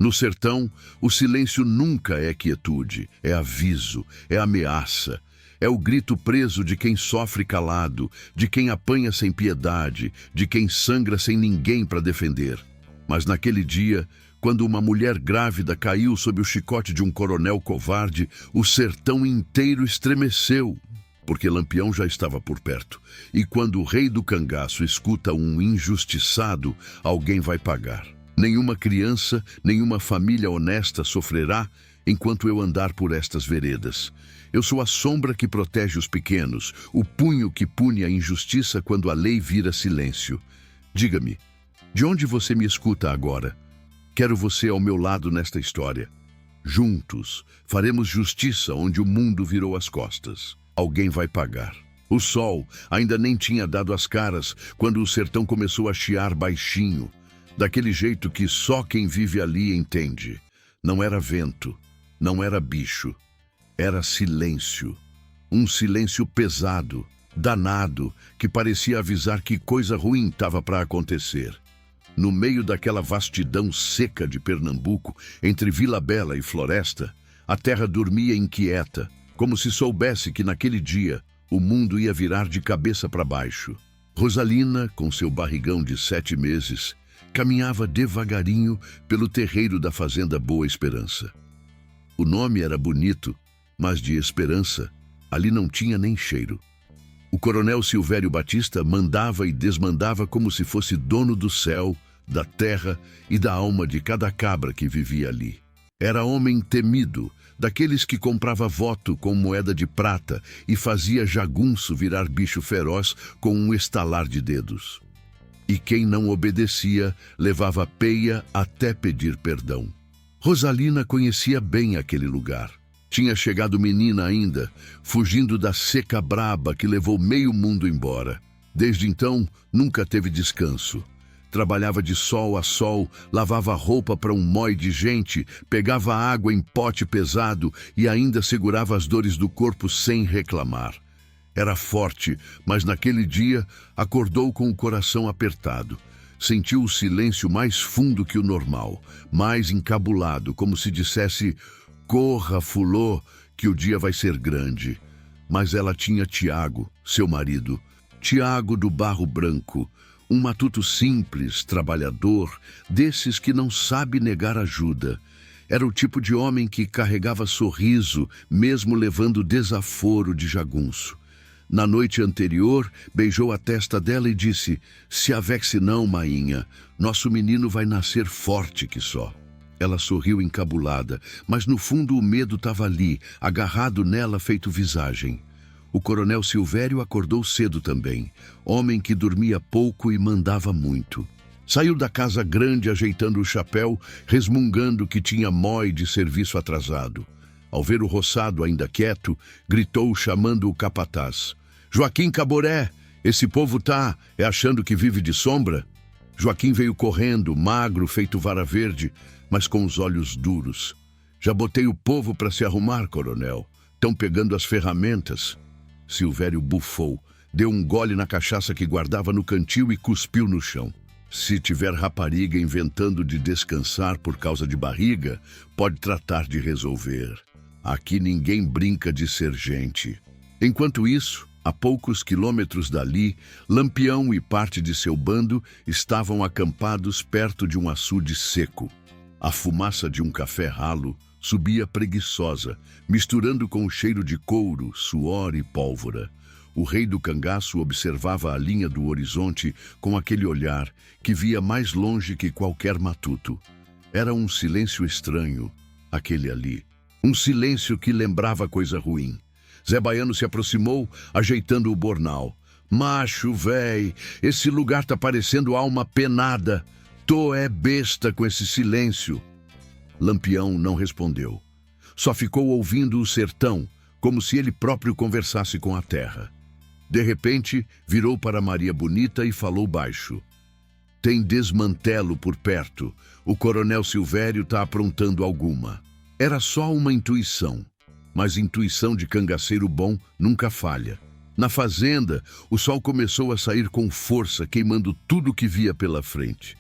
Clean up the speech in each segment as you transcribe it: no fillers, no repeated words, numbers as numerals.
No sertão, o silêncio nunca é quietude, é aviso, é ameaça. É o grito preso de quem sofre calado, de quem apanha sem piedade, de quem sangra sem ninguém para defender. Mas naquele dia, quando uma mulher grávida caiu sob o chicote de um coronel covarde, o sertão inteiro estremeceu, porque Lampião já estava por perto. E quando o rei do cangaço escuta um injustiçado, alguém vai pagar. Nenhuma criança, nenhuma família honesta sofrerá enquanto eu andar por estas veredas. Eu sou a sombra que protege os pequenos, o punho que pune a injustiça quando a lei vira silêncio. Diga-me, de onde você me escuta agora? Quero você ao meu lado nesta história. Juntos, faremos justiça onde o mundo virou as costas. Alguém vai pagar. O sol ainda nem tinha dado as caras quando o sertão começou a chiar baixinho, daquele jeito que só quem vive ali entende. Não era vento, não era bicho. Era silêncio. Um silêncio pesado, danado, que parecia avisar que coisa ruim estava para acontecer. No meio daquela vastidão seca de Pernambuco, entre Vila Bela e Floresta, a terra dormia inquieta, como se soubesse que naquele dia o mundo ia virar de cabeça para baixo. Rosalina, com seu barrigão de 7 meses, caminhava devagarinho pelo terreiro da fazenda Boa Esperança. O nome era bonito, mas de esperança ali não tinha nem cheiro. O coronel Silvério Batista mandava e desmandava como se fosse dono do céu, da terra e da alma de cada cabra que vivia ali. Era homem temido, daqueles que comprava voto com moeda de prata e fazia jagunço virar bicho feroz com um estalar de dedos. E quem não obedecia levava peia até pedir perdão. Rosalina conhecia bem aquele lugar. Tinha chegado menina ainda, fugindo da seca braba que levou meio mundo embora. Desde então, nunca teve descanso. Trabalhava de sol a sol, lavava roupa para um mói de gente, pegava água em pote pesado e ainda segurava as dores do corpo sem reclamar. Era forte, mas naquele dia acordou com o coração apertado. Sentiu o silêncio mais fundo que o normal, mais encabulado, como se dissesse: corra, fulô, que o dia vai ser grande. Mas ela tinha Tiago, seu marido. Tiago do Barro Branco, um matuto simples, trabalhador, desses que não sabe negar ajuda. Era o tipo de homem que carregava sorriso, mesmo levando desaforo de jagunço. Na noite anterior, beijou a testa dela e disse: se avexe não, mainha, nosso menino vai nascer forte que só. Ela sorriu encabulada, mas no fundo o medo estava ali, agarrado nela feito visagem. O coronel Silvério acordou cedo também, homem que dormia pouco e mandava muito. Saiu da casa grande ajeitando o chapéu, resmungando que tinha mói de serviço atrasado. Ao ver o roçado ainda quieto, gritou chamando o capataz: Joaquim Caboré, esse povo é achando que vive de sombra? Joaquim veio correndo, magro, feito vara verde, mas com os olhos duros. Já botei o povo para se arrumar, coronel. Estão pegando as ferramentas. Silvério bufou, deu um gole na cachaça que guardava no cantil e cuspiu no chão. Se tiver rapariga inventando de descansar por causa de barriga, pode tratar de resolver. Aqui ninguém brinca de ser gente. Enquanto isso, a poucos quilômetros dali, Lampião e parte de seu bando estavam acampados perto de um açude seco. A fumaça de um café ralo subia preguiçosa, misturando com o cheiro de couro, suor e pólvora. O rei do cangaço observava a linha do horizonte com aquele olhar que via mais longe que qualquer matuto. Era um silêncio estranho, aquele ali. Um silêncio que lembrava coisa ruim. Zé Baiano se aproximou, ajeitando o bornal. Macho, véi, esse lugar tá parecendo alma penada. Tô é besta com esse silêncio. Lampião não respondeu. Só ficou ouvindo o sertão, como se ele próprio conversasse com a terra. De repente, virou para Maria Bonita e falou baixo. Tem desmantelo por perto. O coronel Silvério tá aprontando alguma. Era só uma intuição, mas intuição de cangaceiro bom nunca falha. Na fazenda, o sol começou a sair com força, queimando tudo que via pela frente.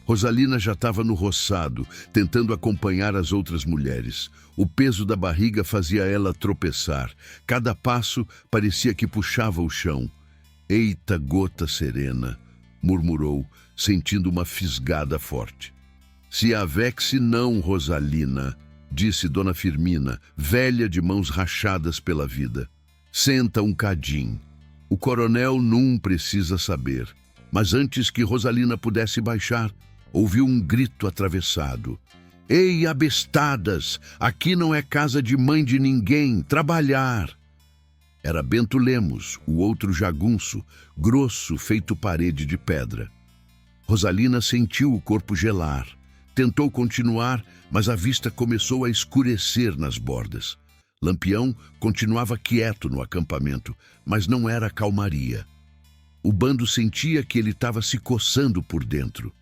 Rosalina já estava no roçado, tentando acompanhar as outras mulheres. O peso da barriga fazia ela tropeçar. Cada passo parecia que puxava o chão. Eita gota serena, murmurou, sentindo uma fisgada forte. Se avexe não, Rosalina, disse Dona Firmina, velha de mãos rachadas pela vida. Senta um cadinho. O coronel não precisa saber. Mas antes que Rosalina pudesse baixar, ouviu um grito atravessado. Ei, abestadas! Aqui não é casa de mãe de ninguém. Trabalhar! Era Bento Lemos, o outro jagunço, grosso, feito parede de pedra. Rosalina sentiu o corpo gelar. Tentou continuar, mas a vista começou a escurecer nas bordas. Lampião continuava quieto no acampamento, mas não era calmaria. O bando sentia que ele estava se coçando por dentro.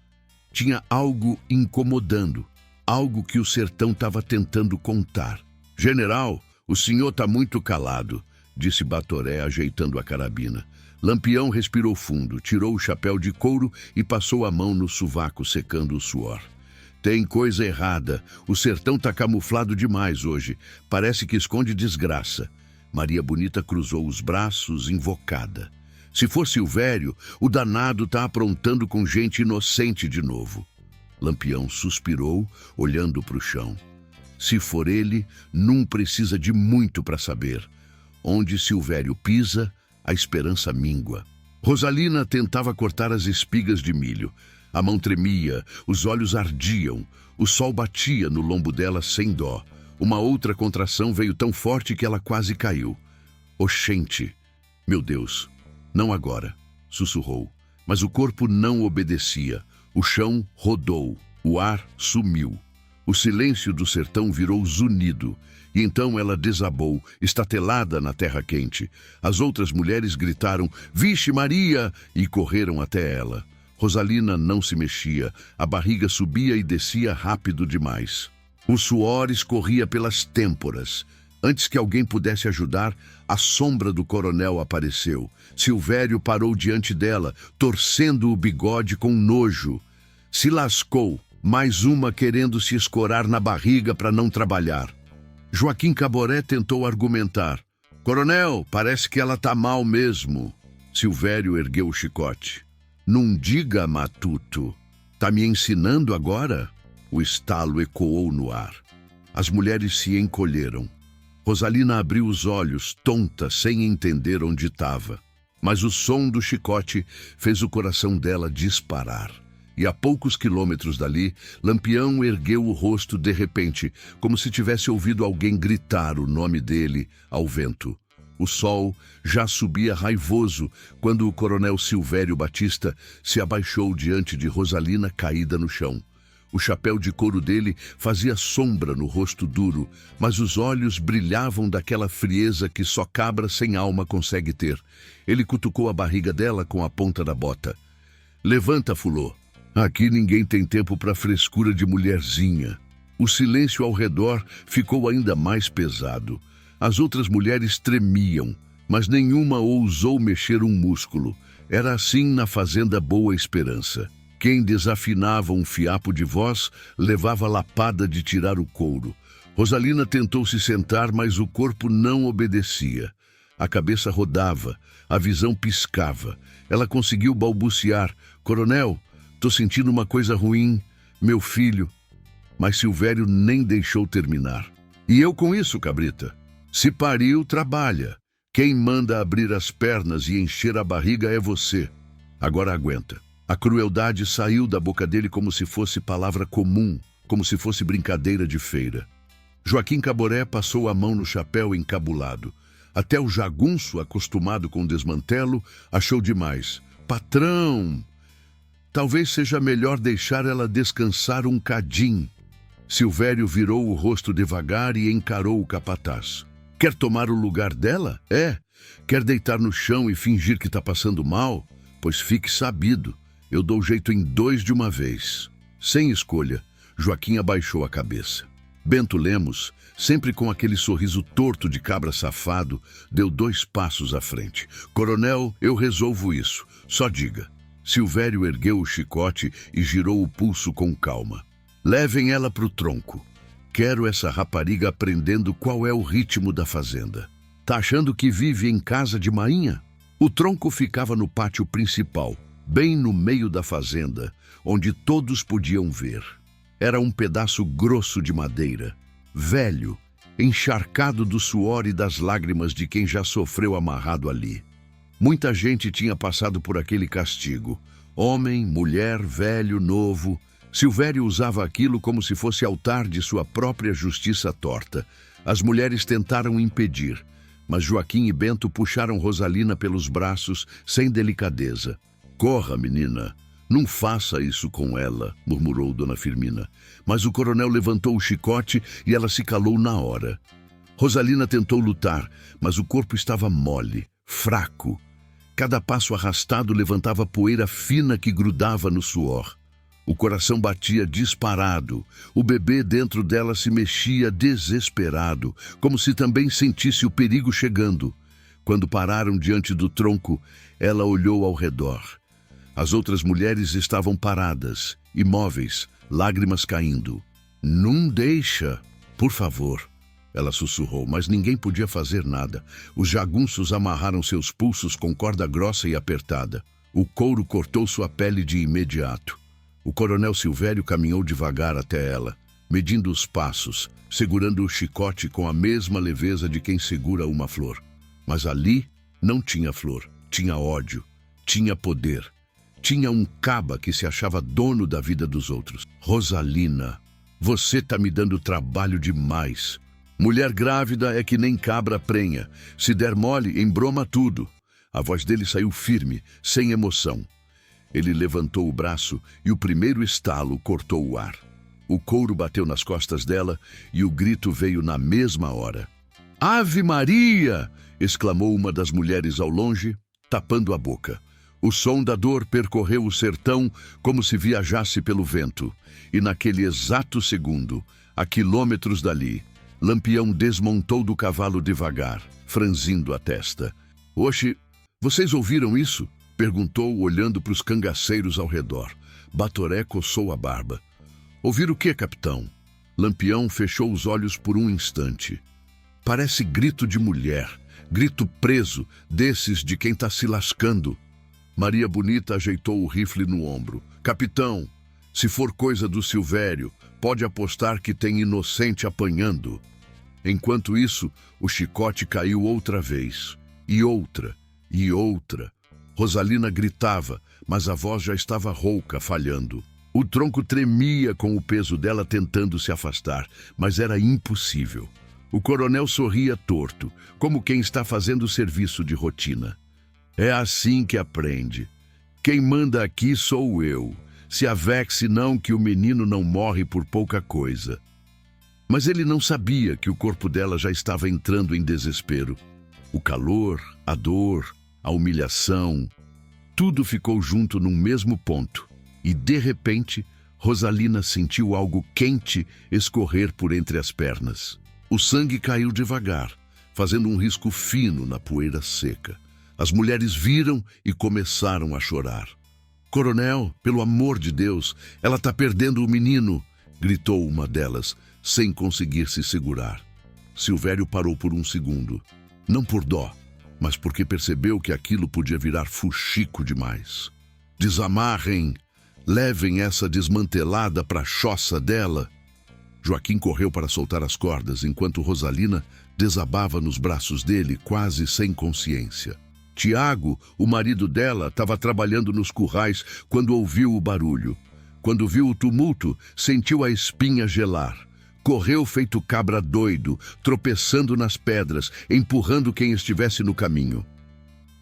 Tinha algo incomodando, algo que o sertão estava tentando contar. General, o senhor está muito calado, disse Batoré, ajeitando a carabina. Lampião respirou fundo, tirou o chapéu de couro e passou a mão no sovaco, secando o suor. Tem coisa errada. O sertão está camuflado demais hoje. Parece que esconde desgraça. Maria Bonita cruzou os braços, invocada. Se for Silvério, o danado está aprontando com gente inocente de novo. Lampião suspirou, olhando para o chão. Se for ele, não precisa de muito para saber. Onde Silvério pisa, a esperança mingua. Rosalina tentava cortar as espigas de milho. A mão tremia, os olhos ardiam. O sol batia no lombo dela sem dó. Uma outra contração veio tão forte que ela quase caiu. Oxente! Meu Deus! Não agora, sussurrou. Mas o corpo não obedecia. O chão rodou. O ar sumiu. O silêncio do sertão virou zunido. E então ela desabou, estatelada na terra quente. As outras mulheres gritaram, Vixe Maria! E correram até ela. Rosalina não se mexia. A barriga subia e descia rápido demais. O suor escorria pelas têmporas. Antes que alguém pudesse ajudar, a sombra do coronel apareceu. Silvério parou diante dela, torcendo o bigode com nojo. Se lascou, mais uma querendo se escorar na barriga para não trabalhar. Joaquim Caboré tentou argumentar. Coronel, parece que ela tá mal mesmo. Silvério ergueu o chicote. Não diga, matuto. Tá me ensinando agora? O estalo ecoou no ar. As mulheres se encolheram. Rosalina abriu os olhos, tonta, sem entender onde estava. Mas o som do chicote fez o coração dela disparar. E a poucos quilômetros dali, Lampião ergueu o rosto de repente, como se tivesse ouvido alguém gritar o nome dele ao vento. O sol já subia raivoso quando o coronel Silvério Batista se abaixou diante de Rosalina caída no chão. O chapéu de couro dele fazia sombra no rosto duro, mas os olhos brilhavam daquela frieza que só cabra sem alma consegue ter. Ele cutucou a barriga dela com a ponta da bota. Levanta, fulô. Aqui ninguém tem tempo para frescura de mulherzinha. O silêncio ao redor ficou ainda mais pesado. As outras mulheres tremiam, mas nenhuma ousou mexer um músculo. Era assim na fazenda Boa Esperança. Quem desafinava um fiapo de voz levava lapada de tirar o couro. Rosalina tentou se sentar, mas o corpo não obedecia. A cabeça rodava, a visão piscava. Ela conseguiu balbuciar. Coronel, tô sentindo uma coisa ruim. Meu filho. Mas Silvério nem deixou terminar. E eu com isso, cabrita? Se pariu, trabalha. Quem manda abrir as pernas e encher a barriga é você. Agora aguenta. A crueldade saiu da boca dele como se fosse palavra comum, como se fosse brincadeira de feira. Joaquim Caboré passou a mão no chapéu encabulado. Até o jagunço, acostumado com o desmantelo, achou demais. Patrão! Talvez seja melhor deixar ela descansar um cadinho. Silvério virou o rosto devagar e encarou o capataz. Quer tomar o lugar dela? É. Quer deitar no chão e fingir que está passando mal? Pois fique sabido. Eu dou jeito em 2 de uma vez. Sem escolha, Joaquim abaixou a cabeça. Bento Lemos, sempre com aquele sorriso torto de cabra safado, deu 2 passos à frente. Coronel, eu resolvo isso. Só diga. Silvério ergueu o chicote e girou o pulso com calma. Levem ela para o tronco. Quero essa rapariga aprendendo qual é o ritmo da fazenda. Tá achando que vive em casa de mainha? O tronco ficava no pátio principal, bem no meio da fazenda, onde todos podiam ver. Era um pedaço grosso de madeira, velho, encharcado do suor e das lágrimas de quem já sofreu amarrado ali. Muita gente tinha passado por aquele castigo. Homem, mulher, velho, novo. Silvério usava aquilo como se fosse altar de sua própria justiça torta. As mulheres tentaram impedir, mas Joaquim e Bento puxaram Rosalina pelos braços sem delicadeza. Corra, menina. Não faça isso com ela, murmurou Dona Firmina. Mas o coronel levantou o chicote e ela se calou na hora. Rosalina tentou lutar, mas o corpo estava mole, fraco. Cada passo arrastado levantava poeira fina que grudava no suor. O coração batia disparado. O bebê dentro dela se mexia desesperado, como se também sentisse o perigo chegando. Quando pararam diante do tronco, ela olhou ao redor. As outras mulheres estavam paradas, imóveis, lágrimas caindo. Não deixa, por favor, ela sussurrou, mas ninguém podia fazer nada. Os jagunços amarraram seus pulsos com corda grossa e apertada. O couro cortou sua pele de imediato. O coronel Silvério caminhou devagar até ela, medindo os passos, segurando o chicote com a mesma leveza de quem segura uma flor. Mas ali não tinha flor, tinha ódio, tinha poder. Tinha um caba que se achava dono da vida dos outros. Rosalina, você tá me dando trabalho demais. Mulher grávida é que nem cabra prenha. Se der mole, embroma tudo. A voz dele saiu firme, sem emoção. Ele levantou o braço e o primeiro estalo cortou o ar. O couro bateu nas costas dela e o grito veio na mesma hora. Ave Maria! Exclamou uma das mulheres ao longe, tapando a boca. O som da dor percorreu o sertão como se viajasse pelo vento. E naquele exato segundo, a quilômetros dali, Lampião desmontou do cavalo devagar, franzindo a testa. Oxe, vocês ouviram isso? Perguntou, olhando para os cangaceiros ao redor. Batoré coçou a barba. Ouvir o quê, capitão? Lampião fechou os olhos por um instante. Parece grito de mulher, grito preso, desses de quem está se lascando. Maria Bonita ajeitou o rifle no ombro. Capitão, se for coisa do Silvério, pode apostar que tem inocente apanhando. Enquanto isso, o chicote caiu outra vez. E outra, e outra. Rosalina gritava, mas a voz já estava rouca, falhando. O tronco tremia com o peso dela tentando se afastar, mas era impossível. O coronel sorria torto, como quem está fazendo serviço de rotina. É assim que aprende. Quem manda aqui sou eu. Se avexe não que o menino não morre por pouca coisa. Mas ele não sabia que o corpo dela já estava entrando em desespero. O calor, a dor, a humilhação, tudo ficou junto num mesmo ponto. E, de repente, Rosalina sentiu algo quente escorrer por entre as pernas. O sangue caiu devagar, fazendo um risco fino na poeira seca. As mulheres viram e começaram a chorar. Coronel, pelo amor de Deus, ela está perdendo o menino, gritou uma delas, sem conseguir se segurar. Silvério parou por um segundo, não por dó, mas porque percebeu que aquilo podia virar fuxico demais. Desamarrem, levem essa desmantelada para a choça dela. Joaquim correu para soltar as cordas, enquanto Rosalina desabava nos braços dele, quase sem consciência. Tiago, o marido dela, estava trabalhando nos currais quando ouviu o barulho. Quando viu o tumulto, sentiu a espinha gelar. Correu feito cabra doido, tropeçando nas pedras, empurrando quem estivesse no caminho.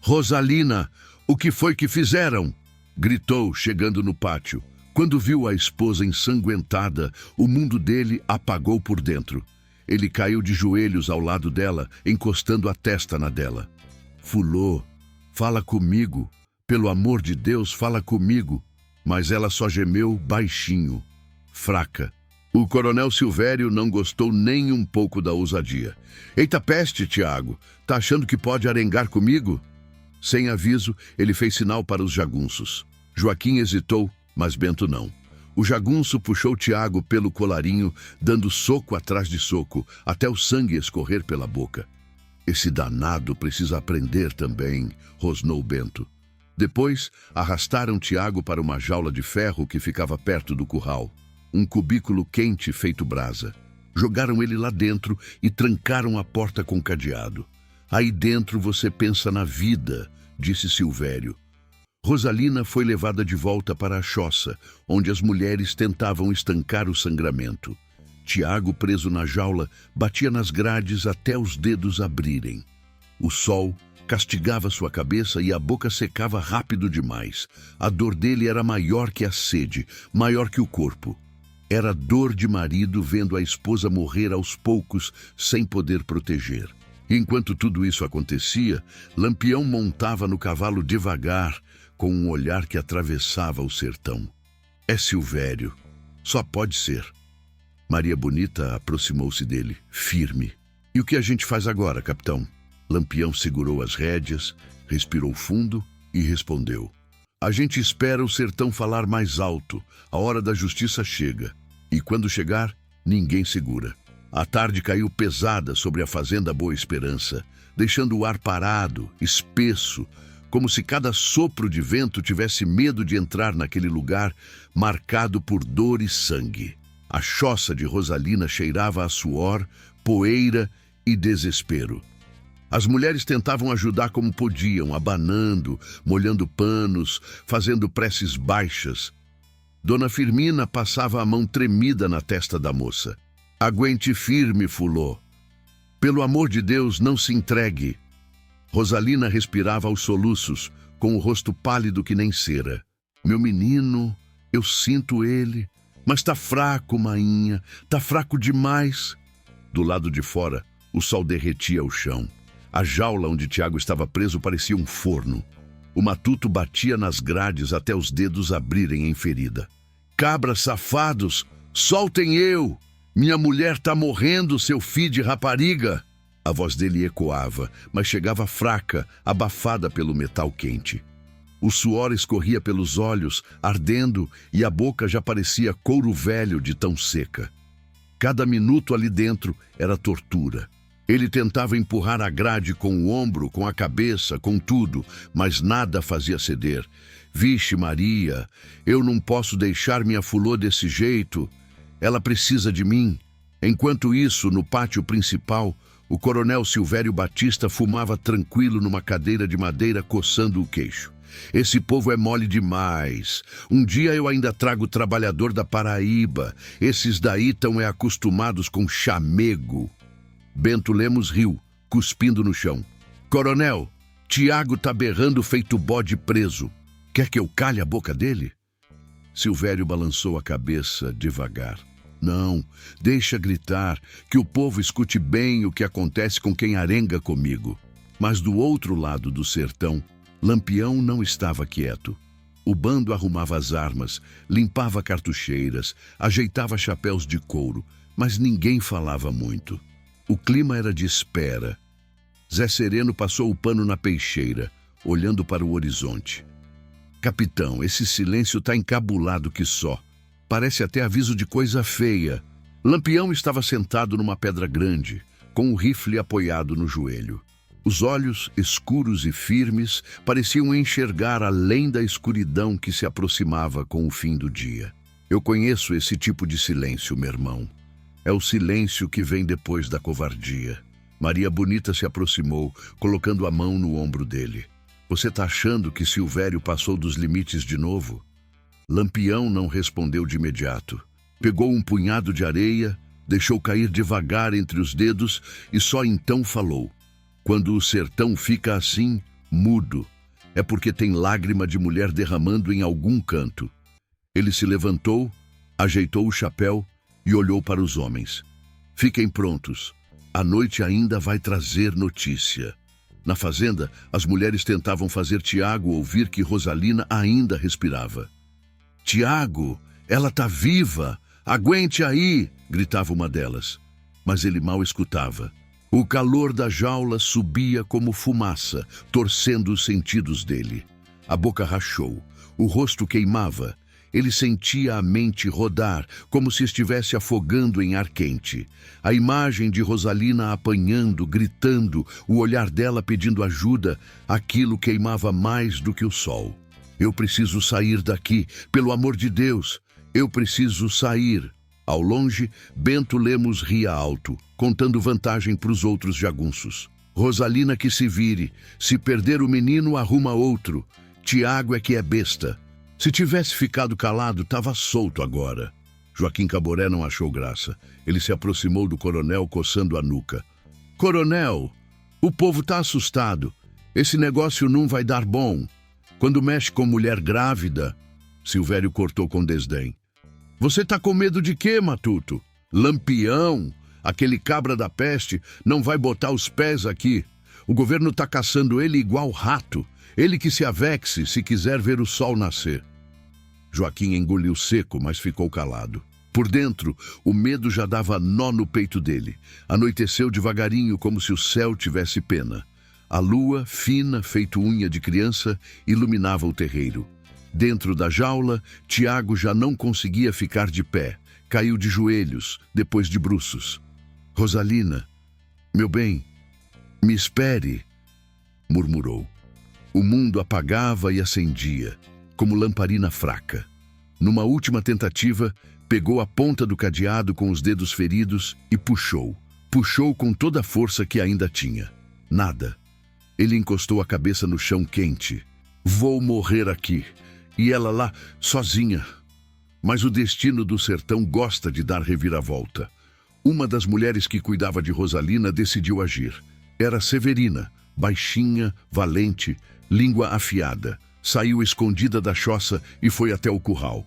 Rosalina, o que foi que fizeram? Gritou, chegando no pátio. Quando viu a esposa ensanguentada, o mundo dele apagou por dentro. Ele caiu de joelhos ao lado dela, encostando a testa na dela. Fulô, fala comigo, pelo amor de Deus, fala comigo. Mas ela só gemeu baixinho, fraca. O coronel Silvério não gostou nem um pouco da ousadia. Eita peste, Tiago, tá achando que pode arengar comigo? Sem aviso, ele fez sinal para os jagunços. Joaquim hesitou, mas Bento não. O jagunço puxou Tiago pelo colarinho, dando soco atrás de soco, até o sangue escorrer pela boca. Esse danado precisa aprender também, rosnou Bento. Depois, arrastaram Tiago para uma jaula de ferro que ficava perto do curral. Um cubículo quente feito brasa. Jogaram ele lá dentro e trancaram a porta com cadeado. Aí dentro você pensa na vida, disse Silvério. Rosalina foi levada de volta para a choça, onde as mulheres tentavam estancar o sangramento. Tiago, preso na jaula, batia nas grades até os dedos abrirem. O sol castigava sua cabeça e a boca secava rápido demais. A dor dele era maior que a sede, maior que o corpo. Era dor de marido vendo a esposa morrer aos poucos sem poder proteger. Enquanto tudo isso acontecia, Lampião montava no cavalo devagar, com um olhar que atravessava o sertão. É Silvério. Só pode ser. Maria Bonita aproximou-se dele, firme. E o que a gente faz agora, capitão? Lampião segurou as rédeas, respirou fundo e respondeu. A gente espera o sertão falar mais alto. A hora da justiça chega. E quando chegar, ninguém segura. A tarde caiu pesada sobre a fazenda Boa Esperança, deixando o ar parado, espesso, como se cada sopro de vento tivesse medo de entrar naquele lugar marcado por dor e sangue. A choça de Rosalina cheirava a suor, poeira e desespero. As mulheres tentavam ajudar como podiam, abanando, molhando panos, fazendo preces baixas. Dona Firmina passava a mão tremida na testa da moça. Aguente firme, Fulô. Pelo amor de Deus, não se entregue. Rosalina respirava aos soluços, com o rosto pálido que nem cera. Meu menino, eu sinto ele, mas tá fraco, mainha, tá fraco demais. Do lado de fora, o sol derretia o chão. A jaula onde Tiago estava preso parecia um forno. O matuto batia nas grades até os dedos abrirem em ferida. Cabras safados, soltem eu! Minha mulher tá morrendo, seu filho de rapariga! A voz dele ecoava, mas chegava fraca, abafada pelo metal quente. O suor escorria pelos olhos, ardendo, e a boca já parecia couro velho de tão seca. Cada minuto ali dentro era tortura. Ele tentava empurrar a grade com o ombro, com a cabeça, com tudo, mas nada fazia ceder. Vixe Maria, eu não posso deixar minha Fulô desse jeito. Ela precisa de mim. Enquanto isso, no pátio principal, o coronel Silvério Batista fumava tranquilo numa cadeira de madeira coçando o queixo. Esse povo é mole demais. Um dia eu ainda trago o trabalhador da Paraíba. Esses daí tão acostumados com chamego. Bento Lemos riu, cuspindo no chão. Coronel, Tiago tá berrando feito bode preso. Quer que eu calhe a boca dele? Silvério balançou a cabeça devagar. Não, deixa gritar, que o povo escute bem o que acontece com quem arenga comigo. Mas do outro lado do sertão, Lampião não estava quieto. O bando arrumava as armas, limpava cartucheiras, ajeitava chapéus de couro, mas ninguém falava muito. O clima era de espera. Zé Sereno passou o pano na peixeira, olhando para o horizonte. Capitão, esse silêncio tá encabulado que só. Parece até aviso de coisa feia. Lampião estava sentado numa pedra grande, com o rifle apoiado no joelho. Os olhos, escuros e firmes, pareciam enxergar além da escuridão que se aproximava com o fim do dia. Eu conheço esse tipo de silêncio, meu irmão. É o silêncio que vem depois da covardia. Maria Bonita se aproximou, colocando a mão no ombro dele. Você tá achando que Silvério passou dos limites de novo? Lampião não respondeu de imediato. Pegou um punhado de areia, deixou cair devagar entre os dedos e só então falou. Quando o sertão fica assim, mudo, é porque tem lágrima de mulher derramando em algum canto. Ele se levantou, ajeitou o chapéu e olhou para os homens. Fiquem prontos, a noite ainda vai trazer notícia. Na fazenda, as mulheres tentavam fazer Tiago ouvir que Rosalina ainda respirava. Tiago, ela tá viva! Aguente aí! Gritava uma delas. Mas ele mal escutava. O calor da jaula subia como fumaça, torcendo os sentidos dele. A boca rachou, o rosto queimava. Ele sentia a mente rodar, como se estivesse afogando em ar quente. A imagem de Rosalina apanhando, gritando, o olhar dela pedindo ajuda, aquilo queimava mais do que o sol. Eu preciso sair daqui, pelo amor de Deus. Eu preciso sair. Ao longe, Bento Lemos ria alto, contando vantagem para os outros jagunços. Rosalina que se vire. Se perder o menino, arruma outro. Tiago é que é besta. Se tivesse ficado calado, estava solto agora. Joaquim Caboré não achou graça. Ele se aproximou do coronel, coçando a nuca. Coronel, o povo está assustado. Esse negócio não vai dar bom. Quando mexe com mulher grávida... Silvério cortou com desdém. Você tá com medo de quê, Matuto? Lampião, aquele cabra da peste, não vai botar os pés aqui. O governo tá caçando ele igual rato. Ele que se avexe se quiser ver o sol nascer. Joaquim engoliu seco, mas ficou calado. Por dentro, o medo já dava nó no peito dele. Anoiteceu devagarinho, como se o céu tivesse pena. A lua, fina, feito unha de criança, iluminava o terreiro. Dentro da jaula, Tiago já não conseguia ficar de pé. Caiu de joelhos, depois de bruços. Rosalina, meu bem, me espere, murmurou. O mundo apagava e acendia, como lamparina fraca. Numa última tentativa, pegou a ponta do cadeado com os dedos feridos e puxou. Puxou com toda a força que ainda tinha. Nada. Ele encostou a cabeça no chão quente. Vou morrer aqui. E ela lá, sozinha. Mas o destino do sertão gosta de dar reviravolta. Uma das mulheres que cuidava de Rosalina decidiu agir. Era Severina, baixinha, valente, língua afiada. Saiu escondida da choça e foi até o curral.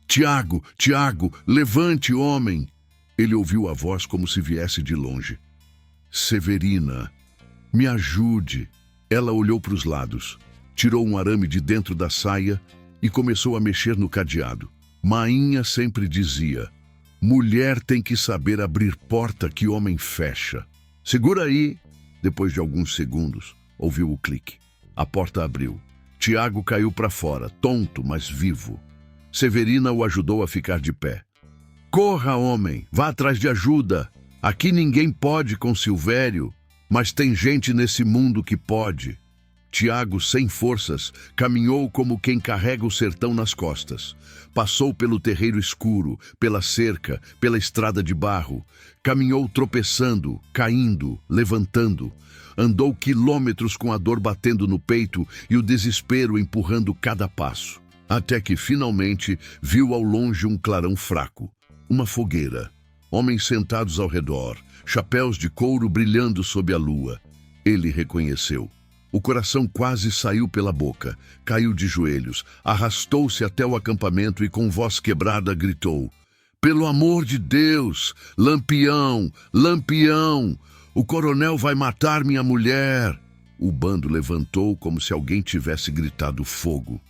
Tiago, Tiago, levante, homem! Ele ouviu a voz como se viesse de longe. Severina, me ajude. Ela olhou para os lados, tirou um arame de dentro da saia e começou a mexer no cadeado. Mainha sempre dizia, mulher tem que saber abrir porta que homem fecha. Segura aí. Depois de alguns segundos, ouviu o clique. A porta abriu. Tiago caiu para fora, tonto, mas vivo. Severina o ajudou a ficar de pé. Corra, homem, vá atrás de ajuda. Aqui ninguém pode com Silvério, mas tem gente nesse mundo que pode. Tiago, sem forças, caminhou como quem carrega o sertão nas costas. Passou pelo terreiro escuro, pela cerca, pela estrada de barro. Caminhou tropeçando, caindo, levantando. Andou quilômetros com a dor batendo no peito e o desespero empurrando cada passo. Até que, finalmente, viu ao longe um clarão fraco. Uma fogueira. Homens sentados ao redor, chapéus de couro brilhando sob a lua. Ele reconheceu. O coração quase saiu pela boca. Caiu de joelhos, arrastou-se até o acampamento e com voz quebrada gritou. Pelo amor de Deus! Lampião! Lampião! O coronel vai matar minha mulher! O bando levantou como se alguém tivesse gritado fogo.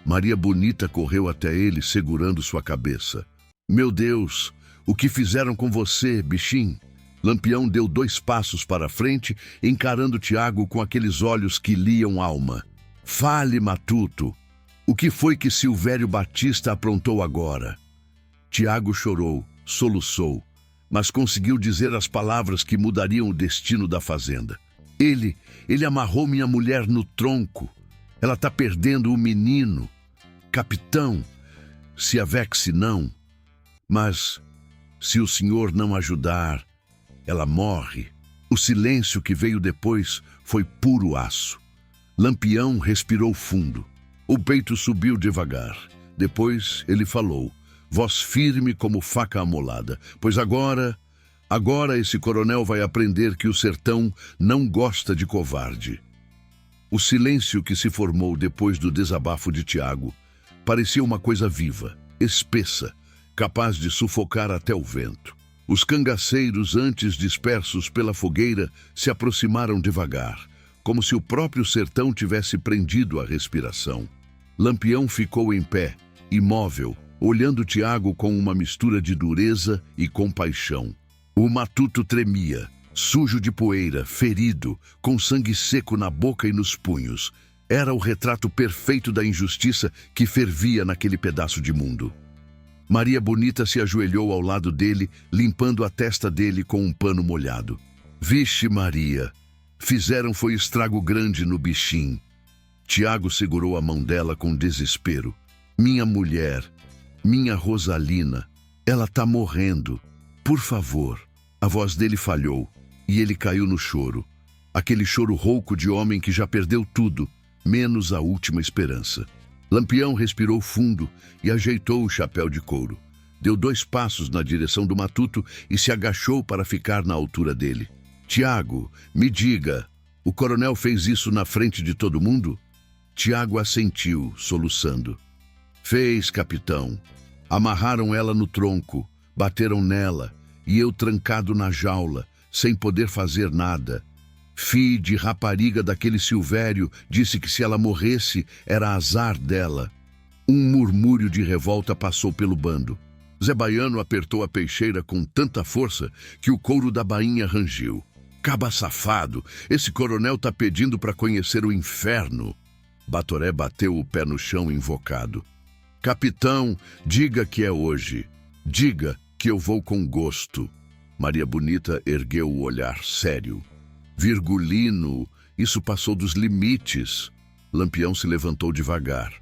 Maria Bonita correu até ele, segurando sua cabeça. Meu Deus! O que fizeram com você, bichinho? Lampião deu 2 passos para frente, encarando Tiago com aqueles olhos que liam alma. Fale, Matuto. O que foi que Silvério Batista aprontou agora? Tiago chorou, soluçou, mas conseguiu dizer as palavras que mudariam o destino da fazenda. Ele amarrou minha mulher no tronco. Ela está perdendo o menino. Capitão, se avexe não. Mas, se o senhor não ajudar, ela morre. O silêncio que veio depois foi puro aço. Lampião respirou fundo. O peito subiu devagar. Depois ele falou, voz firme como faca amolada. Pois agora esse coronel vai aprender que o sertão não gosta de covarde. O silêncio que se formou depois do desabafo de Tiago parecia uma coisa viva, espessa, capaz de sufocar até o vento. Os cangaceiros, antes dispersos pela fogueira, se aproximaram devagar, como se o próprio sertão tivesse prendido a respiração. Lampião ficou em pé, imóvel, olhando Tiago com uma mistura de dureza e compaixão. O Matuto tremia, sujo de poeira, ferido, com sangue seco na boca e nos punhos. Era o retrato perfeito da injustiça que fervia naquele pedaço de mundo. Maria Bonita se ajoelhou ao lado dele, limpando a testa dele com um pano molhado. Vixe Maria, fizeram foi estrago grande no bichinho. Tiago segurou a mão dela com desespero. Minha mulher, minha Rosalina, ela tá morrendo. Por favor. A voz dele falhou e ele caiu no choro. Aquele choro rouco de homem que já perdeu tudo, menos a última esperança. Lampião respirou fundo e ajeitou o chapéu de couro. Deu 2 passos na direção do matuto e se agachou para ficar na altura dele. Tiago, me diga, o coronel fez isso na frente de todo mundo? Tiago assentiu, soluçando. Fez, capitão. Amarraram ela no tronco, bateram nela, e eu trancado na jaula, sem poder fazer nada. Fi de rapariga daquele Silvério disse que se ela morresse, era azar dela. Um murmúrio de revolta passou pelo bando. Zé Baiano apertou a peixeira com tanta força que o couro da bainha rangiu. Caba safado, esse coronel tá pedindo para conhecer o inferno. Batoré bateu o pé no chão invocado. Capitão, diga que é hoje. Diga que eu vou com gosto. Maria Bonita ergueu o olhar sério. Virgulino, isso passou dos limites. Lampião se levantou devagar.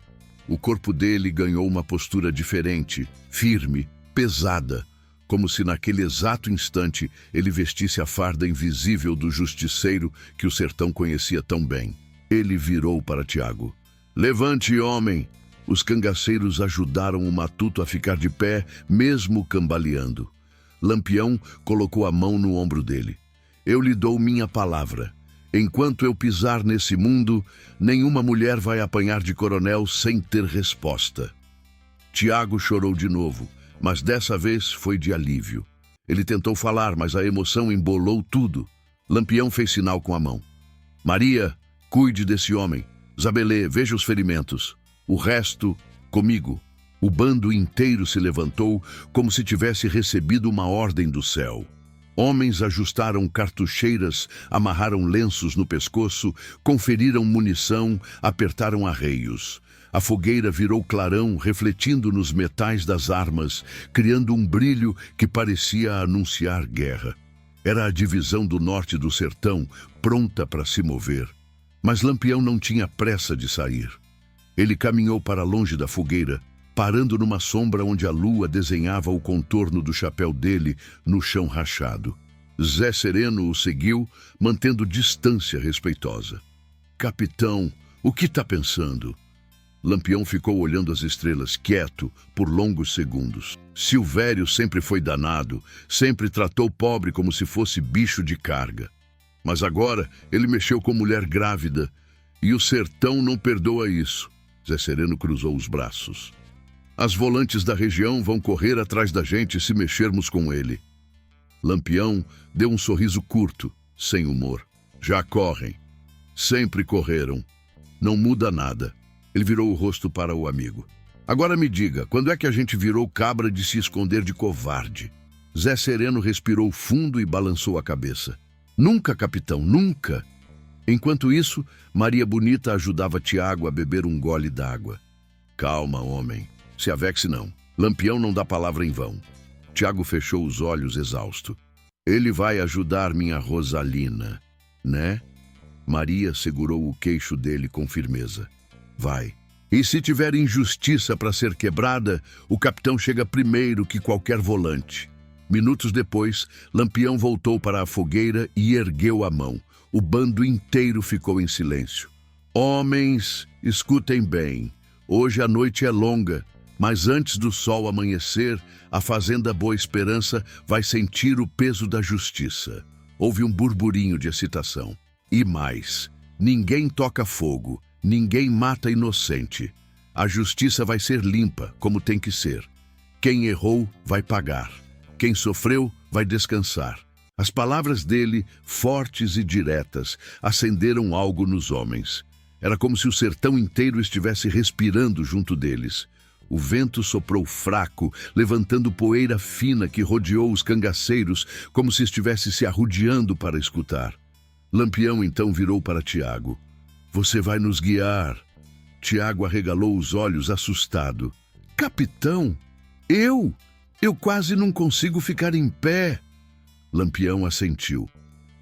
O corpo dele ganhou uma postura diferente, firme, pesada, como se naquele exato instante ele vestisse a farda invisível do justiceiro que o sertão conhecia tão bem. Ele virou para Tiago. Levante, homem! Os cangaceiros ajudaram o matuto a ficar de pé, mesmo cambaleando. Lampião colocou a mão no ombro dele. Eu lhe dou minha palavra. Enquanto eu pisar nesse mundo, nenhuma mulher vai apanhar de coronel sem ter resposta. Tiago chorou de novo, mas dessa vez foi de alívio. Ele tentou falar, mas a emoção embolou tudo. Lampião fez sinal com a mão. Maria, cuide desse homem. Zabelê, veja os ferimentos. O resto, comigo. O bando inteiro se levantou como se tivesse recebido uma ordem do céu. Homens ajustaram cartucheiras, amarraram lenços no pescoço, conferiram munição, apertaram arreios. A fogueira virou clarão, refletindo nos metais das armas, criando um brilho que parecia anunciar guerra. Era a divisão do norte do sertão, pronta para se mover. Mas Lampião não tinha pressa de sair. Ele caminhou para longe da fogueira, parando numa sombra onde a lua desenhava o contorno do chapéu dele no chão rachado. Zé Sereno o seguiu, mantendo distância respeitosa. Capitão, o que está pensando? Lampião ficou olhando as estrelas, quieto, por longos segundos. Silvério sempre foi danado, sempre tratou o pobre como se fosse bicho de carga. Mas agora ele mexeu com mulher grávida, e o sertão não perdoa isso. Zé Sereno cruzou os braços. As volantes da região vão correr atrás da gente se mexermos com ele. Lampião deu um sorriso curto, sem humor. Já correm. Sempre correram. Não muda nada. Ele virou o rosto para o amigo. Agora me diga, quando é que a gente virou cabra de se esconder de covarde? Zé Sereno respirou fundo e balançou a cabeça. Nunca, capitão, nunca. Enquanto isso, Maria Bonita ajudava Tiago a beber um gole d'água. Calma, homem. Se avexe não. Lampião não dá palavra em vão. Tiago fechou os olhos exausto. Ele vai ajudar minha Rosalina, né? Maria segurou o queixo dele com firmeza. Vai. E se tiver injustiça para ser quebrada, o capitão chega primeiro que qualquer volante. Minutos depois, Lampião voltou para a fogueira e ergueu a mão. O bando inteiro ficou em silêncio. Homens, escutem bem. Hoje a noite é longa, mas antes do sol amanhecer, a fazenda Boa Esperança vai sentir o peso da justiça. Houve um burburinho de excitação. E mais, ninguém toca fogo, ninguém mata inocente. A justiça vai ser limpa, como tem que ser. Quem errou vai pagar. Quem sofreu vai descansar. As palavras dele, fortes e diretas, acenderam algo nos homens. Era como se o sertão inteiro estivesse respirando junto deles. O vento soprou fraco, levantando poeira fina que rodeou os cangaceiros, como se estivesse se arrodeando para escutar. Lampião então virou para Tiago. Você vai nos guiar. Tiago arregalou os olhos assustado. Capitão, eu? Eu quase não consigo ficar em pé. Lampião assentiu.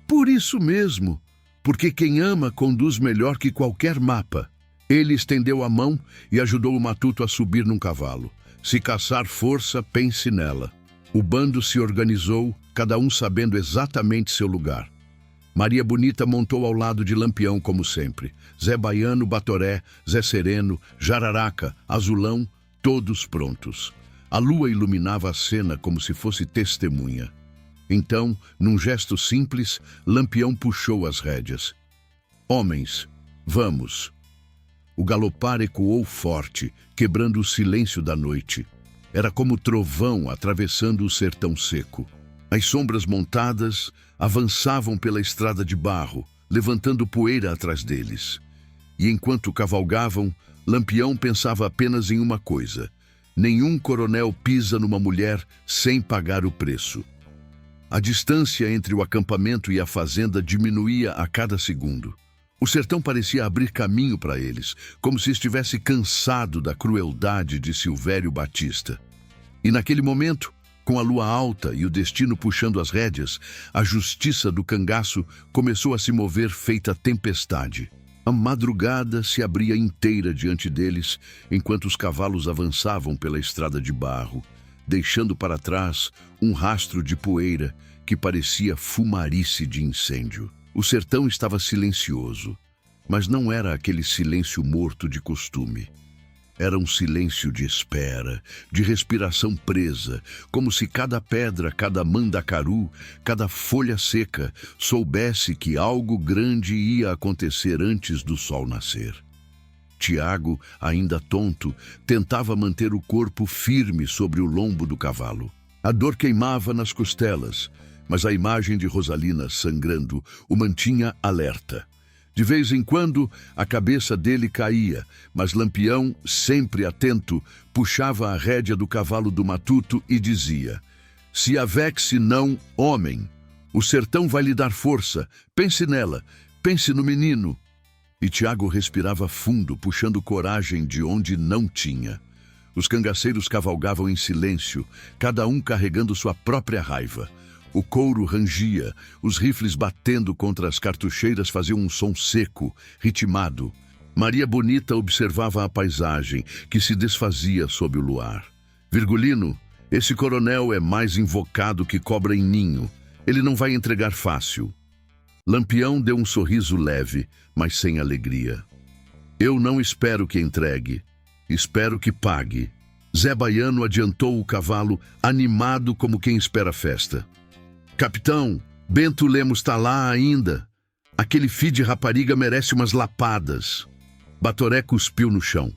Por isso mesmo, porque quem ama conduz melhor que qualquer mapa. Ele estendeu a mão e ajudou o matuto a subir num cavalo. Se caçar força, pense nela. O bando se organizou, cada um sabendo exatamente seu lugar. Maria Bonita montou ao lado de Lampião, como sempre. Zé Baiano, Batoré, Zé Sereno, Jararaca, Azulão, todos prontos. A lua iluminava a cena como se fosse testemunha. Então, num gesto simples, Lampião puxou as rédeas. Homens, vamos! O galopar ecoou forte, quebrando o silêncio da noite. Era como trovão atravessando o sertão seco. As sombras montadas avançavam pela estrada de barro, levantando poeira atrás deles. E enquanto cavalgavam, Lampião pensava apenas em uma coisa: nenhum coronel pisa numa mulher sem pagar o preço. A distância entre o acampamento e a fazenda diminuía a cada segundo. O sertão parecia abrir caminho para eles, como se estivesse cansado da crueldade de Silvério Batista. E naquele momento, com a lua alta e o destino puxando as rédeas, a justiça do cangaço começou a se mover feita tempestade. A madrugada se abria inteira diante deles, enquanto os cavalos avançavam pela estrada de barro, deixando para trás um rastro de poeira que parecia fumarice de incêndio. O sertão estava silencioso, mas não era aquele silêncio morto de costume. Era um silêncio de espera, de respiração presa, como se cada pedra, cada mandacaru, cada folha seca soubesse que algo grande ia acontecer antes do sol nascer. Tiago, ainda tonto, tentava manter o corpo firme sobre o lombo do cavalo. A dor queimava nas costelas, mas a imagem de Rosalina sangrando o mantinha alerta. De vez em quando, a cabeça dele caía, mas Lampião, sempre atento, puxava a rédea do cavalo do matuto e dizia: se avexe não, homem. O sertão vai lhe dar força. Pense nela, pense no menino. E Tiago respirava fundo, puxando coragem de onde não tinha. Os cangaceiros cavalgavam em silêncio, cada um carregando sua própria raiva. O couro rangia, os rifles batendo contra as cartucheiras faziam um som seco, ritmado. Maria Bonita observava a paisagem, que se desfazia sob o luar. Virgulino, esse coronel é mais invocado que cobra em ninho. Ele não vai entregar fácil. Lampião deu um sorriso leve, mas sem alegria. Eu não espero que entregue. Espero que pague. Zé Baiano adiantou o cavalo, animado como quem espera festa. Capitão, Bento Lemos está lá ainda. Aquele filho de rapariga merece umas lapadas. Batoré cuspiu no chão.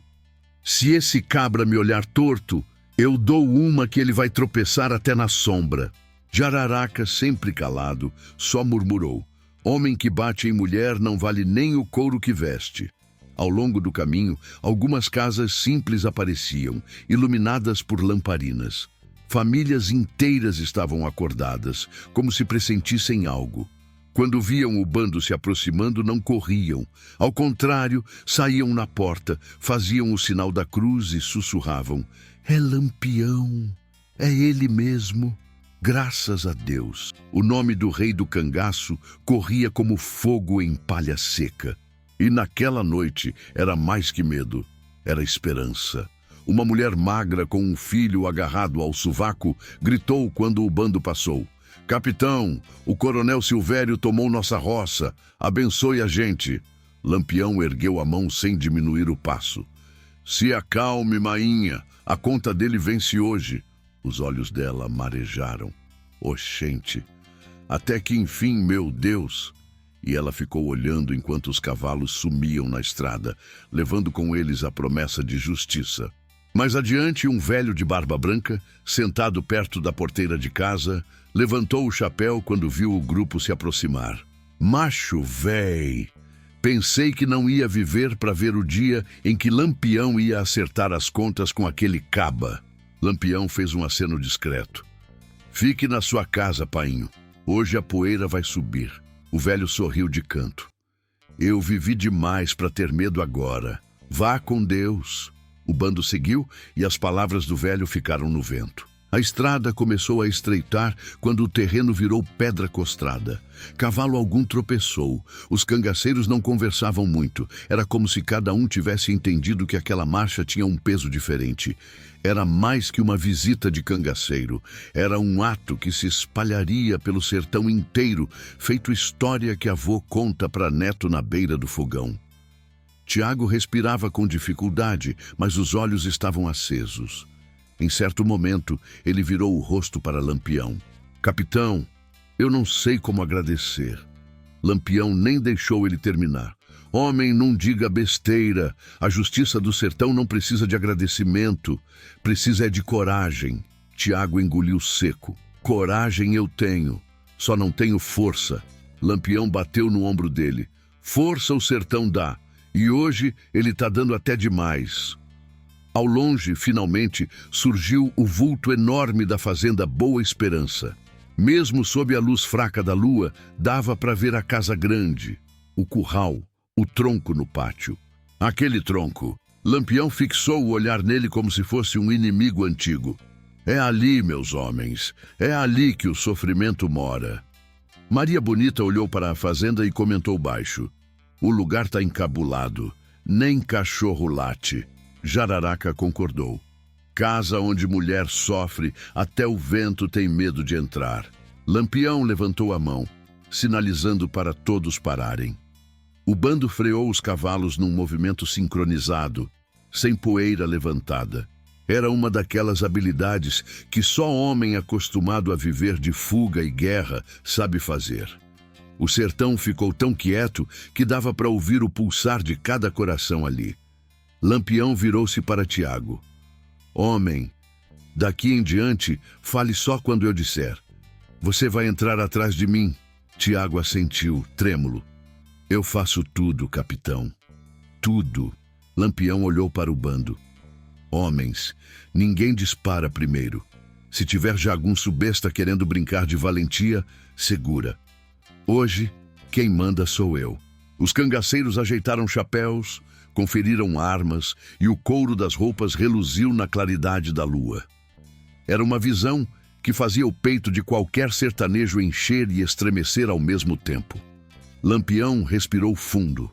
Se esse cabra me olhar torto, eu dou uma que ele vai tropeçar até na sombra. Jararaca, sempre calado, só murmurou: homem que bate em mulher não vale nem o couro que veste. Ao longo do caminho, algumas casas simples apareciam, iluminadas por lamparinas. Famílias inteiras estavam acordadas, como se pressentissem algo. Quando viam o bando se aproximando, não corriam. Ao contrário, saíam na porta, faziam o sinal da cruz e sussurravam: é Lampião, é ele mesmo. Graças a Deus. O nome do rei do cangaço corria como fogo em palha seca. E naquela noite era mais que medo, era esperança. Uma mulher magra com um filho agarrado ao sovaco gritou quando o bando passou: capitão, o coronel Silvério tomou nossa roça. Abençoe a gente. Lampião ergueu a mão sem diminuir o passo. Se acalme, mainha. A conta dele vence hoje. Os olhos dela marejaram. Oxente. Até que enfim, meu Deus. E ela ficou olhando enquanto os cavalos sumiam na estrada, levando com eles a promessa de justiça. Mais adiante, um velho de barba branca, sentado perto da porteira de casa, levantou o chapéu quando viu o grupo se aproximar. Macho véi! Pensei que não ia viver para ver o dia em que Lampião ia acertar as contas com aquele caba. Lampião fez um aceno discreto. Fique na sua casa, painho. Hoje a poeira vai subir. O velho sorriu de canto. Eu vivi demais para ter medo agora. Vá com Deus. O bando seguiu e as palavras do velho ficaram no vento. A estrada começou a estreitar quando o terreno virou pedra costrada. Cavalo algum tropeçou. Os cangaceiros não conversavam muito. Era como se cada um tivesse entendido que aquela marcha tinha um peso diferente. Era mais que uma visita de cangaceiro. Era um ato que se espalharia pelo sertão inteiro, feito história que avô conta para neto na beira do fogão. Tiago respirava com dificuldade, mas os olhos estavam acesos. Em certo momento, ele virou o rosto para Lampião. Capitão, eu não sei como agradecer. Lampião nem deixou ele terminar. Homem, não diga besteira. A justiça do sertão não precisa de agradecimento. Precisa é de coragem. Tiago engoliu seco. Coragem eu tenho. Só não tenho força. Lampião bateu no ombro dele. Força o sertão dá. E hoje ele está dando até demais. Ao longe, finalmente, surgiu o vulto enorme da fazenda Boa Esperança. Mesmo sob a luz fraca da lua, dava para ver a casa grande, o curral, o tronco no pátio. Aquele tronco. Lampião fixou o olhar nele como se fosse um inimigo antigo. É ali, meus homens, é ali que o sofrimento mora. Maria Bonita olhou para a fazenda e comentou baixo. O lugar está encabulado, nem cachorro late. Jararaca concordou. Casa onde mulher sofre, até o vento tem medo de entrar. Lampião levantou a mão, sinalizando para todos pararem. O bando freou os cavalos num movimento sincronizado, sem poeira levantada. Era uma daquelas habilidades que só homem acostumado a viver de fuga e guerra sabe fazer. O sertão ficou tão quieto que dava para ouvir o pulsar de cada coração ali. Lampião virou-se para Tiago. Homem, daqui em diante, fale só quando eu disser. Você vai entrar atrás de mim. Tiago assentiu, trêmulo. Eu faço tudo, capitão. Tudo. Lampião olhou para o bando. Homens, ninguém dispara primeiro. Se tiver jagunço besta querendo brincar de valentia, segura. Hoje, quem manda sou eu. Os cangaceiros ajeitaram chapéus, conferiram armas e o couro das roupas reluziu na claridade da lua. Era uma visão que fazia o peito de qualquer sertanejo encher e estremecer ao mesmo tempo. Lampião respirou fundo.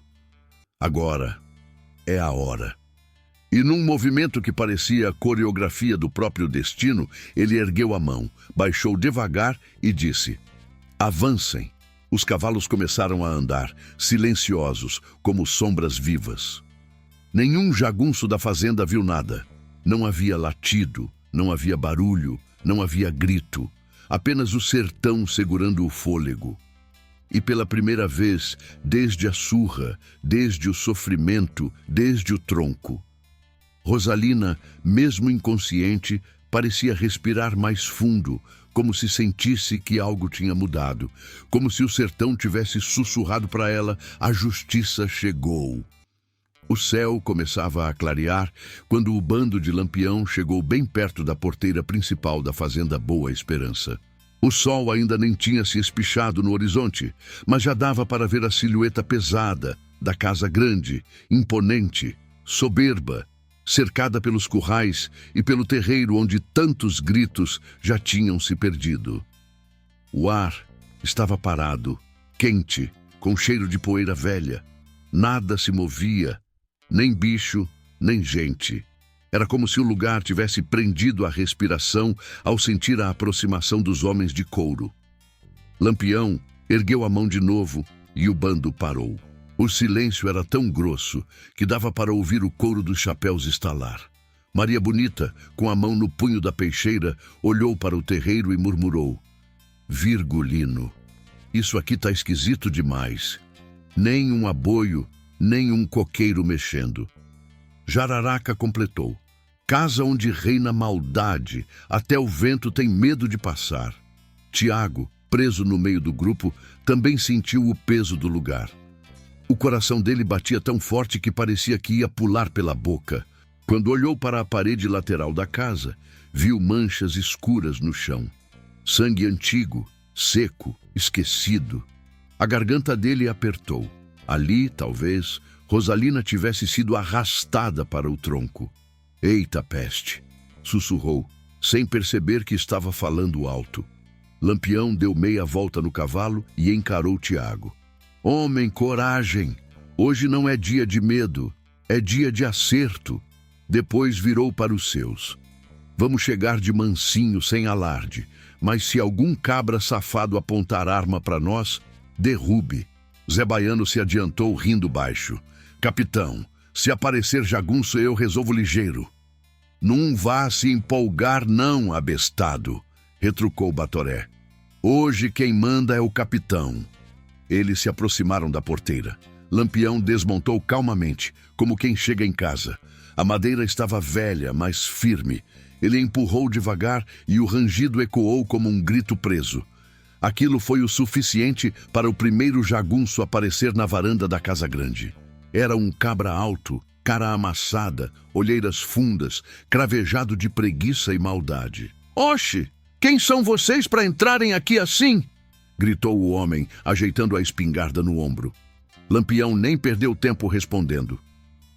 Agora é a hora. E num movimento que parecia a coreografia do próprio destino, ele ergueu a mão, baixou devagar e disse: avancem. Os cavalos começaram a andar, silenciosos, como sombras vivas. Nenhum jagunço da fazenda viu nada. Não havia latido, não havia barulho, não havia grito. Apenas o sertão segurando o fôlego. E pela primeira vez, desde a surra, desde o sofrimento, desde o tronco, Rosalina, mesmo inconsciente, parecia respirar mais fundo, como se sentisse que algo tinha mudado, como se o sertão tivesse sussurrado para ela: a justiça chegou. O céu começava a clarear quando o bando de Lampião chegou bem perto da porteira principal da fazenda Boa Esperança. O sol ainda nem tinha se espichado no horizonte, mas já dava para ver a silhueta pesada da casa grande, imponente, soberba, cercada pelos currais e pelo terreiro onde tantos gritos já tinham se perdido. O ar estava parado, quente, com cheiro de poeira velha. Nada se movia, nem bicho, nem gente. Era como se o lugar tivesse prendido a respiração ao sentir a aproximação dos homens de couro. Lampião ergueu a mão de novo e o bando parou. O silêncio era tão grosso que dava para ouvir o couro dos chapéus estalar. Maria Bonita, com a mão no punho da peixeira, olhou para o terreiro e murmurou: Virgulino, isso aqui tá esquisito demais. Nem um aboio, nem um coqueiro mexendo. Jararaca completou: casa onde reina maldade, até o vento tem medo de passar. Tiago, preso no meio do grupo, também sentiu o peso do lugar. O coração dele batia tão forte que parecia que ia pular pela boca. Quando olhou para a parede lateral da casa, viu manchas escuras no chão. Sangue antigo, seco, esquecido. A garganta dele apertou. Ali, talvez, Rosalina tivesse sido arrastada para o tronco. Eita peste! Sussurrou, sem perceber que estava falando alto. Lampião deu meia volta no cavalo e encarou Tiago. Homem, coragem! Hoje não é dia de medo, é dia de acerto. Depois virou para os seus. Vamos chegar de mansinho, sem alarde, mas se algum cabra safado apontar arma para nós, derrube. Zé Baiano se adiantou rindo baixo. Capitão, se aparecer jagunço eu resolvo ligeiro. Não vá se empolgar não, abestado, retrucou Batoré. Hoje quem manda é o capitão. Eles se aproximaram da porteira. Lampião desmontou calmamente, como quem chega em casa. A madeira estava velha, mas firme. Ele empurrou devagar e o rangido ecoou como um grito preso. Aquilo foi o suficiente para o primeiro jagunço aparecer na varanda da casa grande. Era um cabra alto, cara amassada, olheiras fundas, cravejado de preguiça e maldade. Oxe, quem são vocês para entrarem aqui assim? Gritou o homem, ajeitando a espingarda no ombro. Lampião nem perdeu tempo respondendo.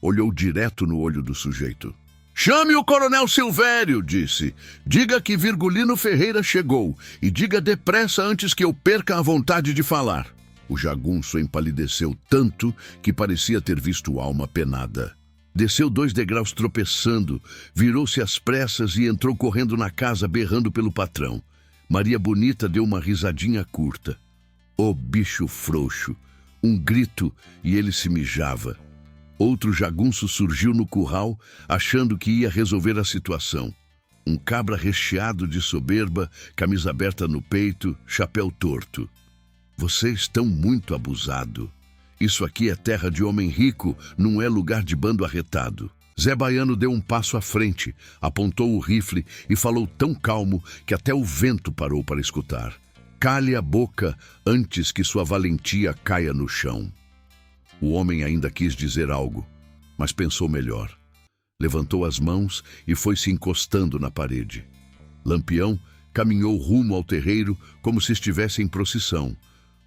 Olhou direto no olho do sujeito. Chame o coronel Silvério, disse. Diga que Virgulino Ferreira chegou e diga depressa antes que eu perca a vontade de falar. O jagunço empalideceu tanto que parecia ter visto alma penada. Desceu 2 degraus tropeçando, virou-se às pressas e entrou correndo na casa berrando pelo patrão. Maria Bonita deu uma risadinha curta. Ô bicho frouxo! Um grito e ele se mijava. Outro jagunço surgiu no curral, achando que ia resolver a situação. Um cabra recheado de soberba, camisa aberta no peito, chapéu torto. Vocês estão muito abusado. Isso aqui é terra de homem rico, não é lugar de bando arretado. Zé Baiano deu um passo à frente, apontou o rifle e falou tão calmo que até o vento parou para escutar. Cale a boca antes que sua valentia caia no chão. O homem ainda quis dizer algo, mas pensou melhor. Levantou as mãos e foi se encostando na parede. Lampião caminhou rumo ao terreiro como se estivesse em procissão.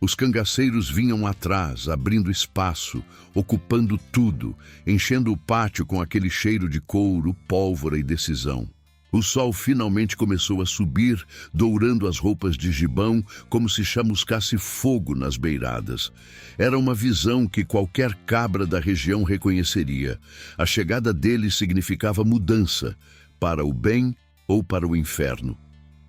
Os cangaceiros vinham atrás, abrindo espaço, ocupando tudo, enchendo o pátio com aquele cheiro de couro, pólvora e decisão. O sol finalmente começou a subir, dourando as roupas de gibão, como se chamuscasse fogo nas beiradas. Era uma visão que qualquer cabra da região reconheceria. A chegada dele significava mudança, para o bem ou para o inferno.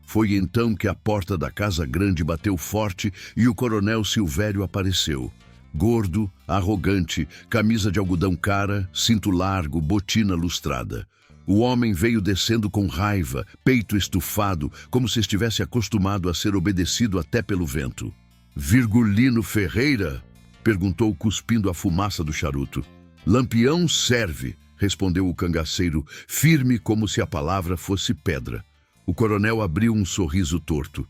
Foi então que a porta da casa grande bateu forte e o coronel Silvério apareceu. Gordo, arrogante, camisa de algodão cara, cinto largo, botina lustrada. O homem veio descendo com raiva, peito estufado, como se estivesse acostumado a ser obedecido até pelo vento. Virgulino Ferreira? Perguntou, cuspindo a fumaça do charuto. Lampião serve, respondeu o cangaceiro, firme como se a palavra fosse pedra. O coronel abriu um sorriso torto.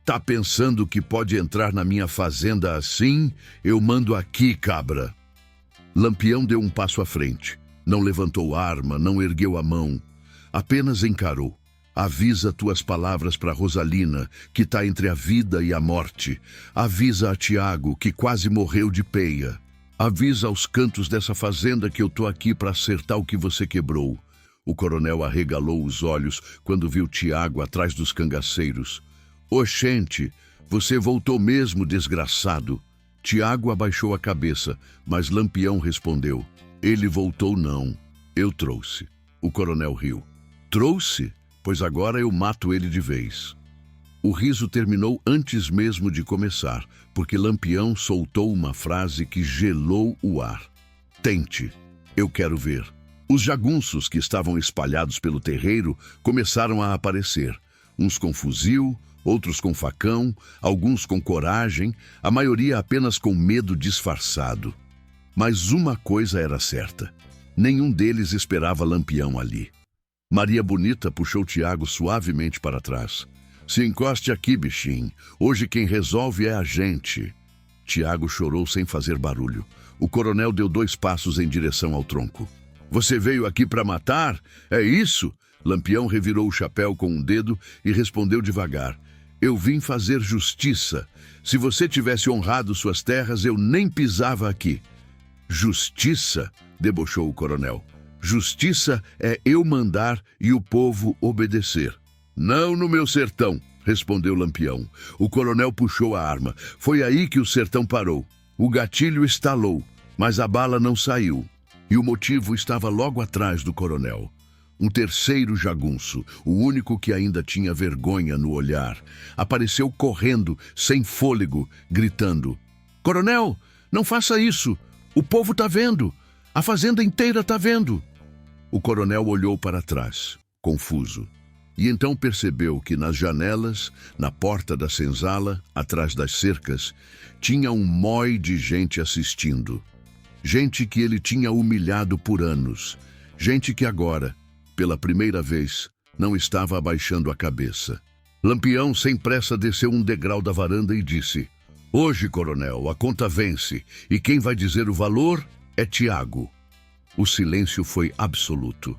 Tá pensando que pode entrar na minha fazenda assim? Eu mando aqui, cabra. Lampião deu um passo à frente. Não levantou arma, não ergueu a mão. Apenas encarou. Avisa tuas palavras para Rosalina, que está entre a vida e a morte. Avisa a Tiago, que quase morreu de peia. Avisa aos cantos dessa fazenda que eu tô aqui para acertar o que você quebrou. O coronel arregalou os olhos quando viu Tiago atrás dos cangaceiros. Oxente, você voltou mesmo, desgraçado. Tiago abaixou a cabeça, mas Lampião respondeu. Ele voltou não, eu trouxe. O coronel riu. Trouxe? Pois agora eu mato ele de vez. O riso terminou antes mesmo de começar, porque Lampião soltou uma frase que gelou o ar. Tente, eu quero ver. Os jagunços que estavam espalhados pelo terreiro começaram a aparecer. Uns com fuzil, outros com facão, alguns com coragem, a maioria apenas com medo disfarçado. Mas uma coisa era certa. Nenhum deles esperava Lampião ali. Maria Bonita puxou Tiago suavemente para trás. Se encoste aqui, bichinho. Hoje quem resolve é a gente. Tiago chorou sem fazer barulho. O coronel deu 2 passos em direção ao tronco. Você veio aqui para matar? É isso? Lampião revirou o chapéu com um dedo e respondeu devagar. Eu vim fazer justiça. Se você tivesse honrado suas terras, eu nem pisava aqui. Justiça? Debochou o coronel. Justiça é eu mandar e o povo obedecer. Não no meu sertão, respondeu Lampião. O coronel puxou a arma. Foi aí que o sertão parou. O gatilho estalou, mas a bala não saiu. E o motivo estava logo atrás do coronel. Um terceiro jagunço, o único que ainda tinha vergonha no olhar, apareceu correndo, sem fôlego, gritando: Coronel, não faça isso! O povo tá vendo! A fazenda inteira tá vendo! O coronel olhou para trás, confuso, e então percebeu que nas janelas, na porta da senzala, atrás das cercas, tinha um mói de gente assistindo. Gente que ele tinha humilhado por anos. Gente que agora, pela primeira vez, não estava abaixando a cabeça. Lampião, sem pressa, desceu um degrau da varanda e disse: Hoje, coronel, a conta vence, e quem vai dizer o valor é Tiago. O silêncio foi absoluto.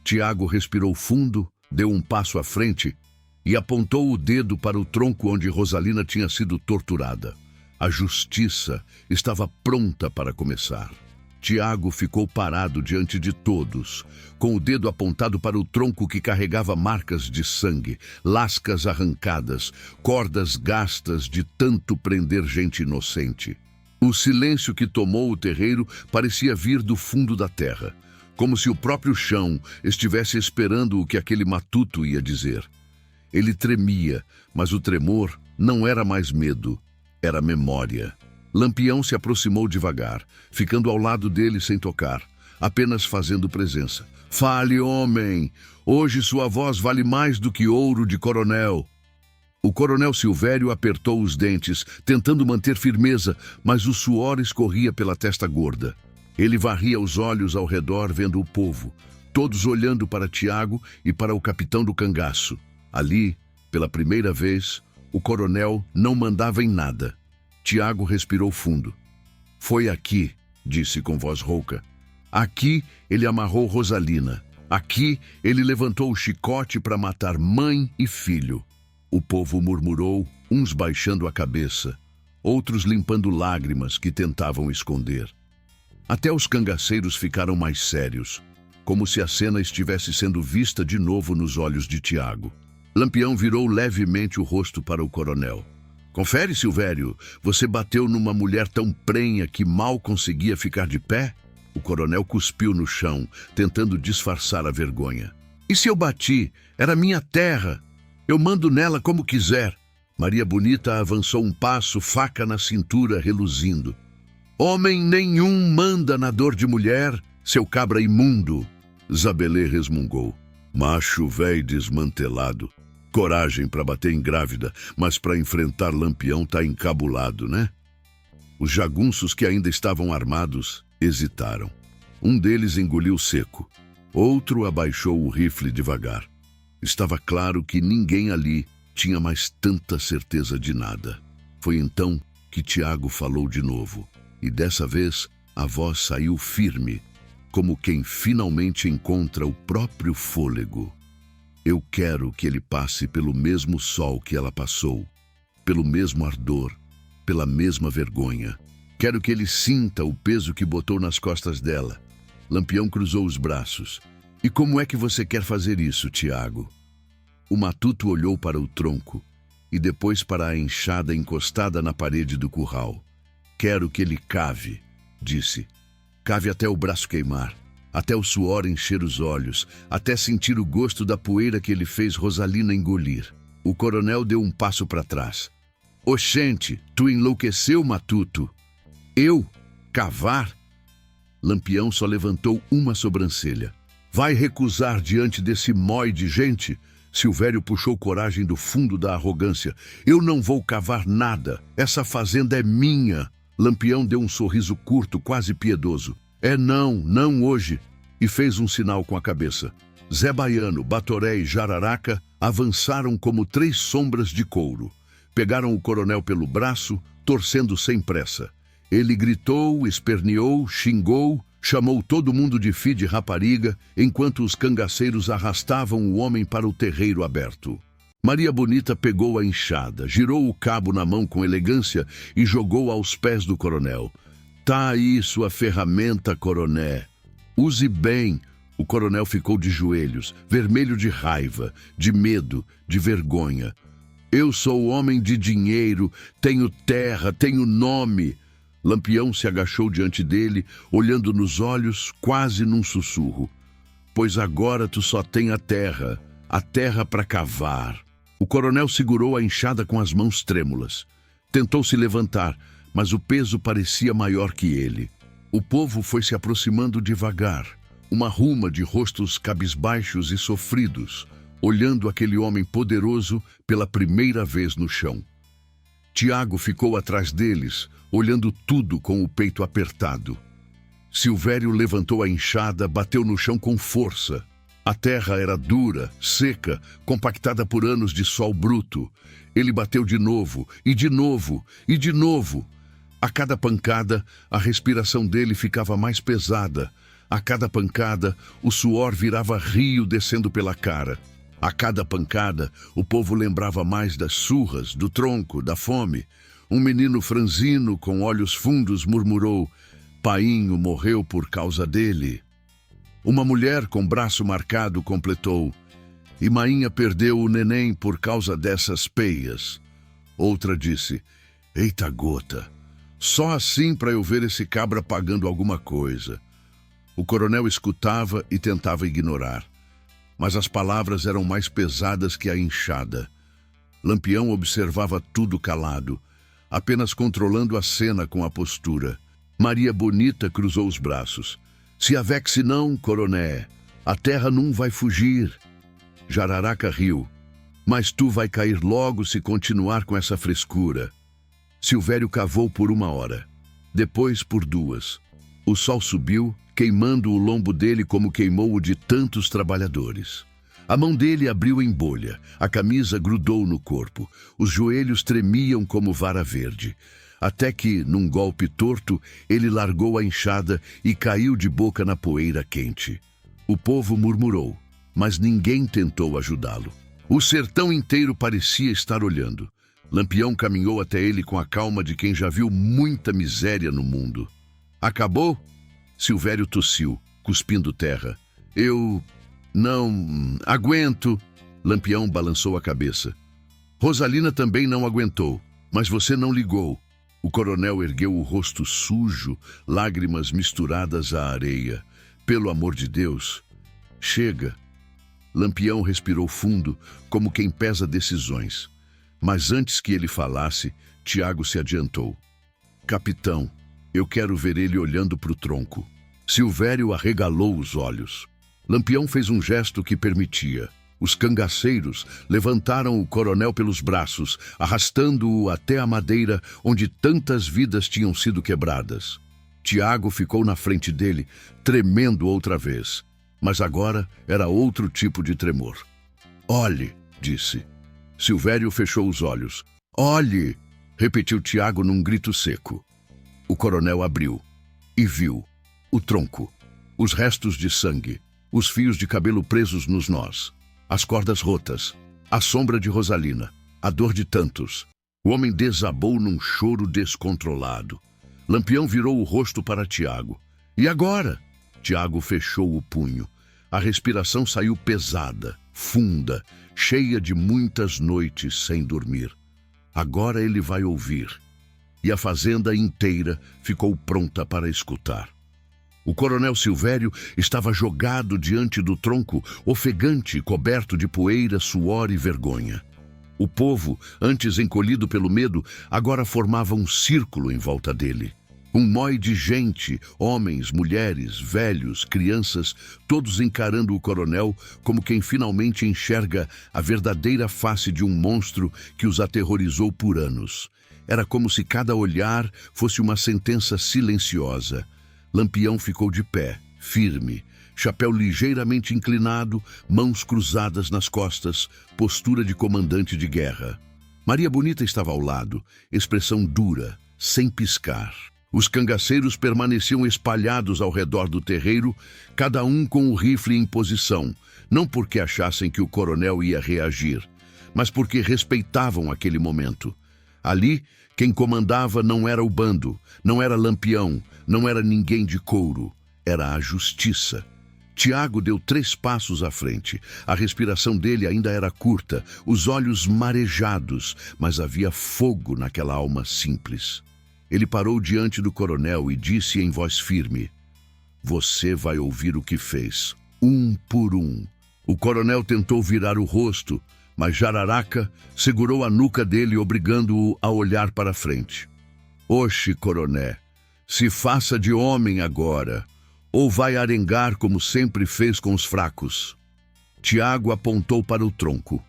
Tiago respirou fundo, deu um passo à frente e apontou o dedo para o tronco onde Rosalina tinha sido torturada. A justiça estava pronta para começar. Tiago ficou parado diante de todos, com o dedo apontado para o tronco que carregava marcas de sangue, lascas arrancadas, cordas gastas de tanto prender gente inocente. O silêncio que tomou o terreiro parecia vir do fundo da terra, como se o próprio chão estivesse esperando o que aquele matuto ia dizer. Ele tremia, mas o tremor não era mais medo, era memória. Lampião se aproximou devagar, ficando ao lado dele sem tocar, apenas fazendo presença. Fale, homem! Hoje sua voz vale mais do que ouro de coronel. O coronel Silvério apertou os dentes, tentando manter firmeza, mas o suor escorria pela testa gorda. Ele varria os olhos ao redor, vendo o povo, todos olhando para Tiago e para o capitão do cangaço. Ali, pela primeira vez, o coronel não mandava em nada. Tiago respirou fundo. Foi aqui, disse com voz rouca. Aqui ele amarrou Rosalina. Aqui ele levantou o chicote para matar mãe e filho. O povo murmurou, uns baixando a cabeça, outros limpando lágrimas que tentavam esconder. Até os cangaceiros ficaram mais sérios, como se a cena estivesse sendo vista de novo nos olhos de Tiago. Lampião virou levemente o rosto para o coronel. Confere, Silvério, você bateu numa mulher tão prenha que mal conseguia ficar de pé? O coronel cuspiu no chão, tentando disfarçar a vergonha. E se eu bati? Era minha terra. Eu mando nela como quiser. Maria Bonita avançou um passo, faca na cintura, reluzindo. Homem nenhum manda na dor de mulher, seu cabra imundo. Zabelê resmungou. Macho véi desmantelado. Coragem para bater em grávida, mas para enfrentar Lampião tá encabulado, né? Os jagunços que ainda estavam armados hesitaram. Um deles engoliu seco. Outro abaixou o rifle devagar. Estava claro que ninguém ali tinha mais tanta certeza de nada. Foi então que Tiago falou de novo. E dessa vez a voz saiu firme, como quem finalmente encontra o próprio fôlego. Eu quero que ele passe pelo mesmo sol que ela passou, pelo mesmo ardor, pela mesma vergonha. Quero que ele sinta o peso que botou nas costas dela. Lampião cruzou os braços. E como é que você quer fazer isso, Tiago? O matuto olhou para o tronco e depois para a enxada encostada na parede do curral. Quero que ele cave, disse. Cave até o braço queimar. Até o suor encher os olhos, até sentir o gosto da poeira que ele fez Rosalina engolir. O coronel deu um passo para trás. Oxente, tu enlouqueceu, matuto. Eu? Cavar? Lampião só levantou uma sobrancelha. Vai recusar diante desse mói de gente? Silvério puxou coragem do fundo da arrogância. Eu não vou cavar nada. Essa fazenda é minha. Lampião deu um sorriso curto, quase piedoso. É não hoje, e fez um sinal com a cabeça. Zé Baiano, Batoré e Jararaca avançaram como 3 sombras de couro. Pegaram o coronel pelo braço, torcendo sem pressa. Ele gritou, esperneou, xingou, chamou todo mundo de filho de rapariga, enquanto os cangaceiros arrastavam o homem para o terreiro aberto. Maria Bonita pegou a enxada, girou o cabo na mão com elegância e jogou aos pés do coronel. Tá aí sua ferramenta, coroné. Use bem. O coronel ficou de joelhos, vermelho de raiva, de medo, de vergonha. Eu sou homem de dinheiro, tenho terra, tenho nome. Lampião se agachou diante dele, olhando nos olhos, quase num sussurro. Pois agora tu só tem a terra para cavar. O coronel segurou a enxada com as mãos trêmulas. Tentou se levantar, mas o peso parecia maior que ele. O povo foi se aproximando devagar, uma ruma de rostos cabisbaixos e sofridos, olhando aquele homem poderoso pela primeira vez no chão. Tiago ficou atrás deles, olhando tudo com o peito apertado. Silvério levantou a enxada, bateu no chão com força. A terra era dura, seca, compactada por anos de sol bruto. Ele bateu de novo, e de novo, e de novo. A cada pancada, a respiração dele ficava mais pesada. A cada pancada, o suor virava rio descendo pela cara. A cada pancada, o povo lembrava mais das surras, do tronco, da fome. Um menino franzino, com olhos fundos, murmurou: Painho morreu por causa dele. Uma mulher com braço marcado completou: E Mainha perdeu o neném por causa dessas peias. Outra disse: Eita gota, só assim para eu ver esse cabra pagando alguma coisa. O coronel escutava e tentava ignorar, mas as palavras eram mais pesadas que a enxada. Lampião observava tudo calado, apenas controlando a cena com a postura. Maria Bonita cruzou os braços. Se avexe não, coroné, a terra não vai fugir. Jararaca riu. Mas tu vai cair logo se continuar com essa frescura. Silvério cavou por 1 hora, depois por 2. O sol subiu, queimando o lombo dele como queimou o de tantos trabalhadores. A mão dele abriu em bolha, a camisa grudou no corpo, os joelhos tremiam como vara verde. Até que, num golpe torto, ele largou a enxada e caiu de boca na poeira quente. O povo murmurou, mas ninguém tentou ajudá-lo. O sertão inteiro parecia estar olhando. Lampião caminhou até ele com a calma de quem já viu muita miséria no mundo. Acabou? Silvério tossiu, cuspindo terra. Eu não aguento. Lampião balançou a cabeça. Rosalina também não aguentou, mas você não ligou. O coronel ergueu o rosto sujo, lágrimas misturadas à areia. Pelo amor de Deus, chega. Lampião respirou fundo, como quem pesa decisões. Mas antes que ele falasse, Tiago se adiantou. Capitão, eu quero ver ele olhando para o tronco. Silvério arregalou os olhos. Lampião fez um gesto que permitia. Os cangaceiros levantaram o coronel pelos braços, arrastando-o até a madeira onde tantas vidas tinham sido quebradas. Tiago ficou na frente dele, tremendo outra vez. Mas agora era outro tipo de tremor. Olhe, disse. Silvério fechou os olhos. Olhe, repetiu Tiago num grito seco. O coronel abriu e viu o tronco, os restos de sangue, os fios de cabelo presos nos nós, as cordas rotas, a sombra de Rosalina, a dor de tantos. O homem desabou num choro descontrolado. Lampião virou o rosto para Tiago. E agora? Tiago fechou o punho. A respiração saiu pesada, funda, cheia de muitas noites sem dormir. Agora ele vai ouvir. E a fazenda inteira ficou pronta para escutar. O coronel Silvério estava jogado diante do tronco, ofegante, coberto de poeira, suor e vergonha. O povo, antes encolhido pelo medo, agora formava um círculo em volta dele. Um mói de gente, homens, mulheres, velhos, crianças, todos encarando o coronel como quem finalmente enxerga a verdadeira face de um monstro que os aterrorizou por anos. Era como se cada olhar fosse uma sentença silenciosa. Lampião ficou de pé, firme, chapéu ligeiramente inclinado, mãos cruzadas nas costas, postura de comandante de guerra. Maria Bonita estava ao lado, expressão dura, sem piscar. Os cangaceiros permaneciam espalhados ao redor do terreiro, cada um com o rifle em posição, não porque achassem que o coronel ia reagir, mas porque respeitavam aquele momento. Ali, quem comandava não era o bando, não era Lampião, não era ninguém de couro, era a justiça. Tiago deu 3 passos à frente. A respiração dele ainda era curta, os olhos marejados, mas havia fogo naquela alma simples. Ele parou diante do coronel e disse em voz firme: "Você vai ouvir o que fez, um por um." O coronel tentou virar o rosto, mas Jararaca segurou a nuca dele, obrigando-o a olhar para frente. "Oxe, coroné, se faça de homem agora, ou vai arengar como sempre fez com os fracos." Tiago apontou para o tronco.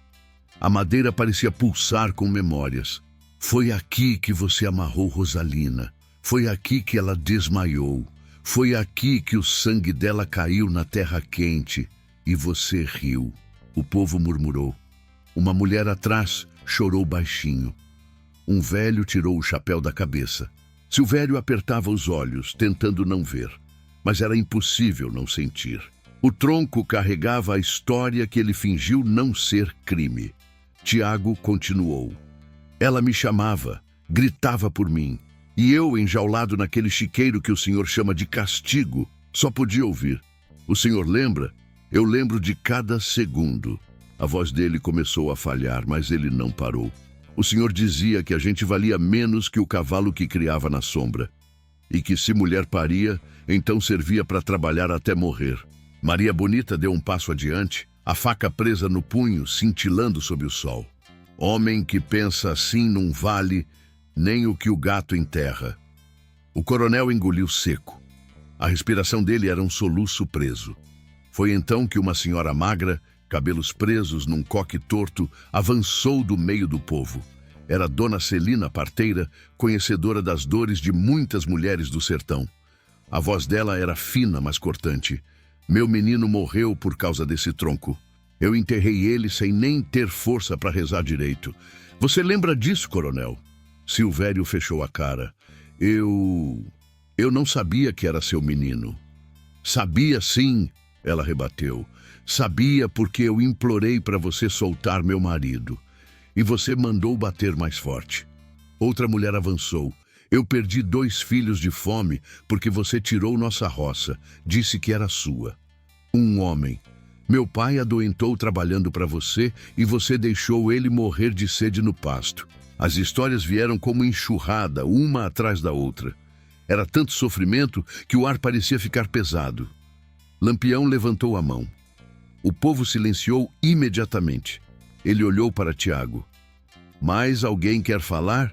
A madeira parecia pulsar com memórias. "Foi aqui que você amarrou Rosalina. Foi aqui que ela desmaiou. Foi aqui que o sangue dela caiu na terra quente. E você riu." O povo murmurou. Uma mulher atrás chorou baixinho. Um velho tirou o chapéu da cabeça. Silvério apertava os olhos, tentando não ver. Mas era impossível não sentir. O tronco carregava a história que ele fingiu não ser crime. Tiago continuou. "Ela me chamava, gritava por mim. E eu, enjaulado naquele chiqueiro que o senhor chama de castigo, só podia ouvir. O senhor lembra? Eu lembro de cada segundo." A voz dele começou a falhar, mas ele não parou. "O senhor dizia que a gente valia menos que o cavalo que criava na sombra. E que se mulher paria, então servia para trabalhar até morrer." Maria Bonita deu um passo adiante, a faca presa no punho, cintilando sob o sol. "Homem que pensa assim não vale nem o que o gato enterra." O coronel engoliu seco. A respiração dele era um soluço preso. Foi então que uma senhora magra, cabelos presos num coque torto, avançou do meio do povo. Era Dona Celina Parteira, conhecedora das dores de muitas mulheres do sertão. A voz dela era fina, mas cortante. "Meu menino morreu por causa desse tronco. Eu enterrei ele sem nem ter força para rezar direito. Você lembra disso, coronel?" Silvério fechou a cara. Eu não sabia que era seu menino." "Sabia sim," ela rebateu. "Sabia porque eu implorei para você soltar meu marido. E você mandou bater mais forte." Outra mulher avançou. "Eu perdi 2 filhos de fome porque você tirou nossa roça. Disse que era sua." Um homem. "Meu pai adoentou trabalhando para você e você deixou ele morrer de sede no pasto." As histórias vieram como enxurrada, uma atrás da outra. Era tanto sofrimento que o ar parecia ficar pesado. Lampião levantou a mão. O povo silenciou imediatamente. Ele olhou para Tiago. "Mais alguém quer falar?"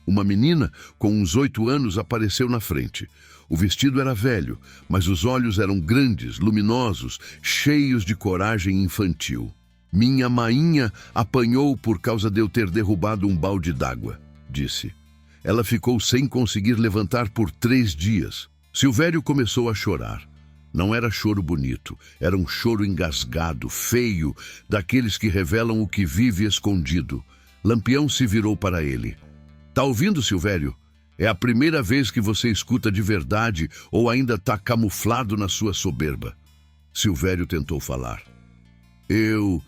Uma menina, com uns 8 anos, apareceu na frente. O vestido era velho, mas os olhos eram grandes, luminosos, cheios de coragem infantil. "Minha mainha apanhou por causa de eu ter derrubado um balde d'água", disse. "Ela ficou sem conseguir levantar por 3 dias. Silvério começou a chorar. Não era choro bonito, era um choro engasgado, feio, daqueles que revelam o que vive escondido. Lampião se virou para ele. "Tá ouvindo, Silvério? É a primeira vez que você escuta de verdade ou ainda está camuflado na sua soberba?" Silvério tentou falar. Eu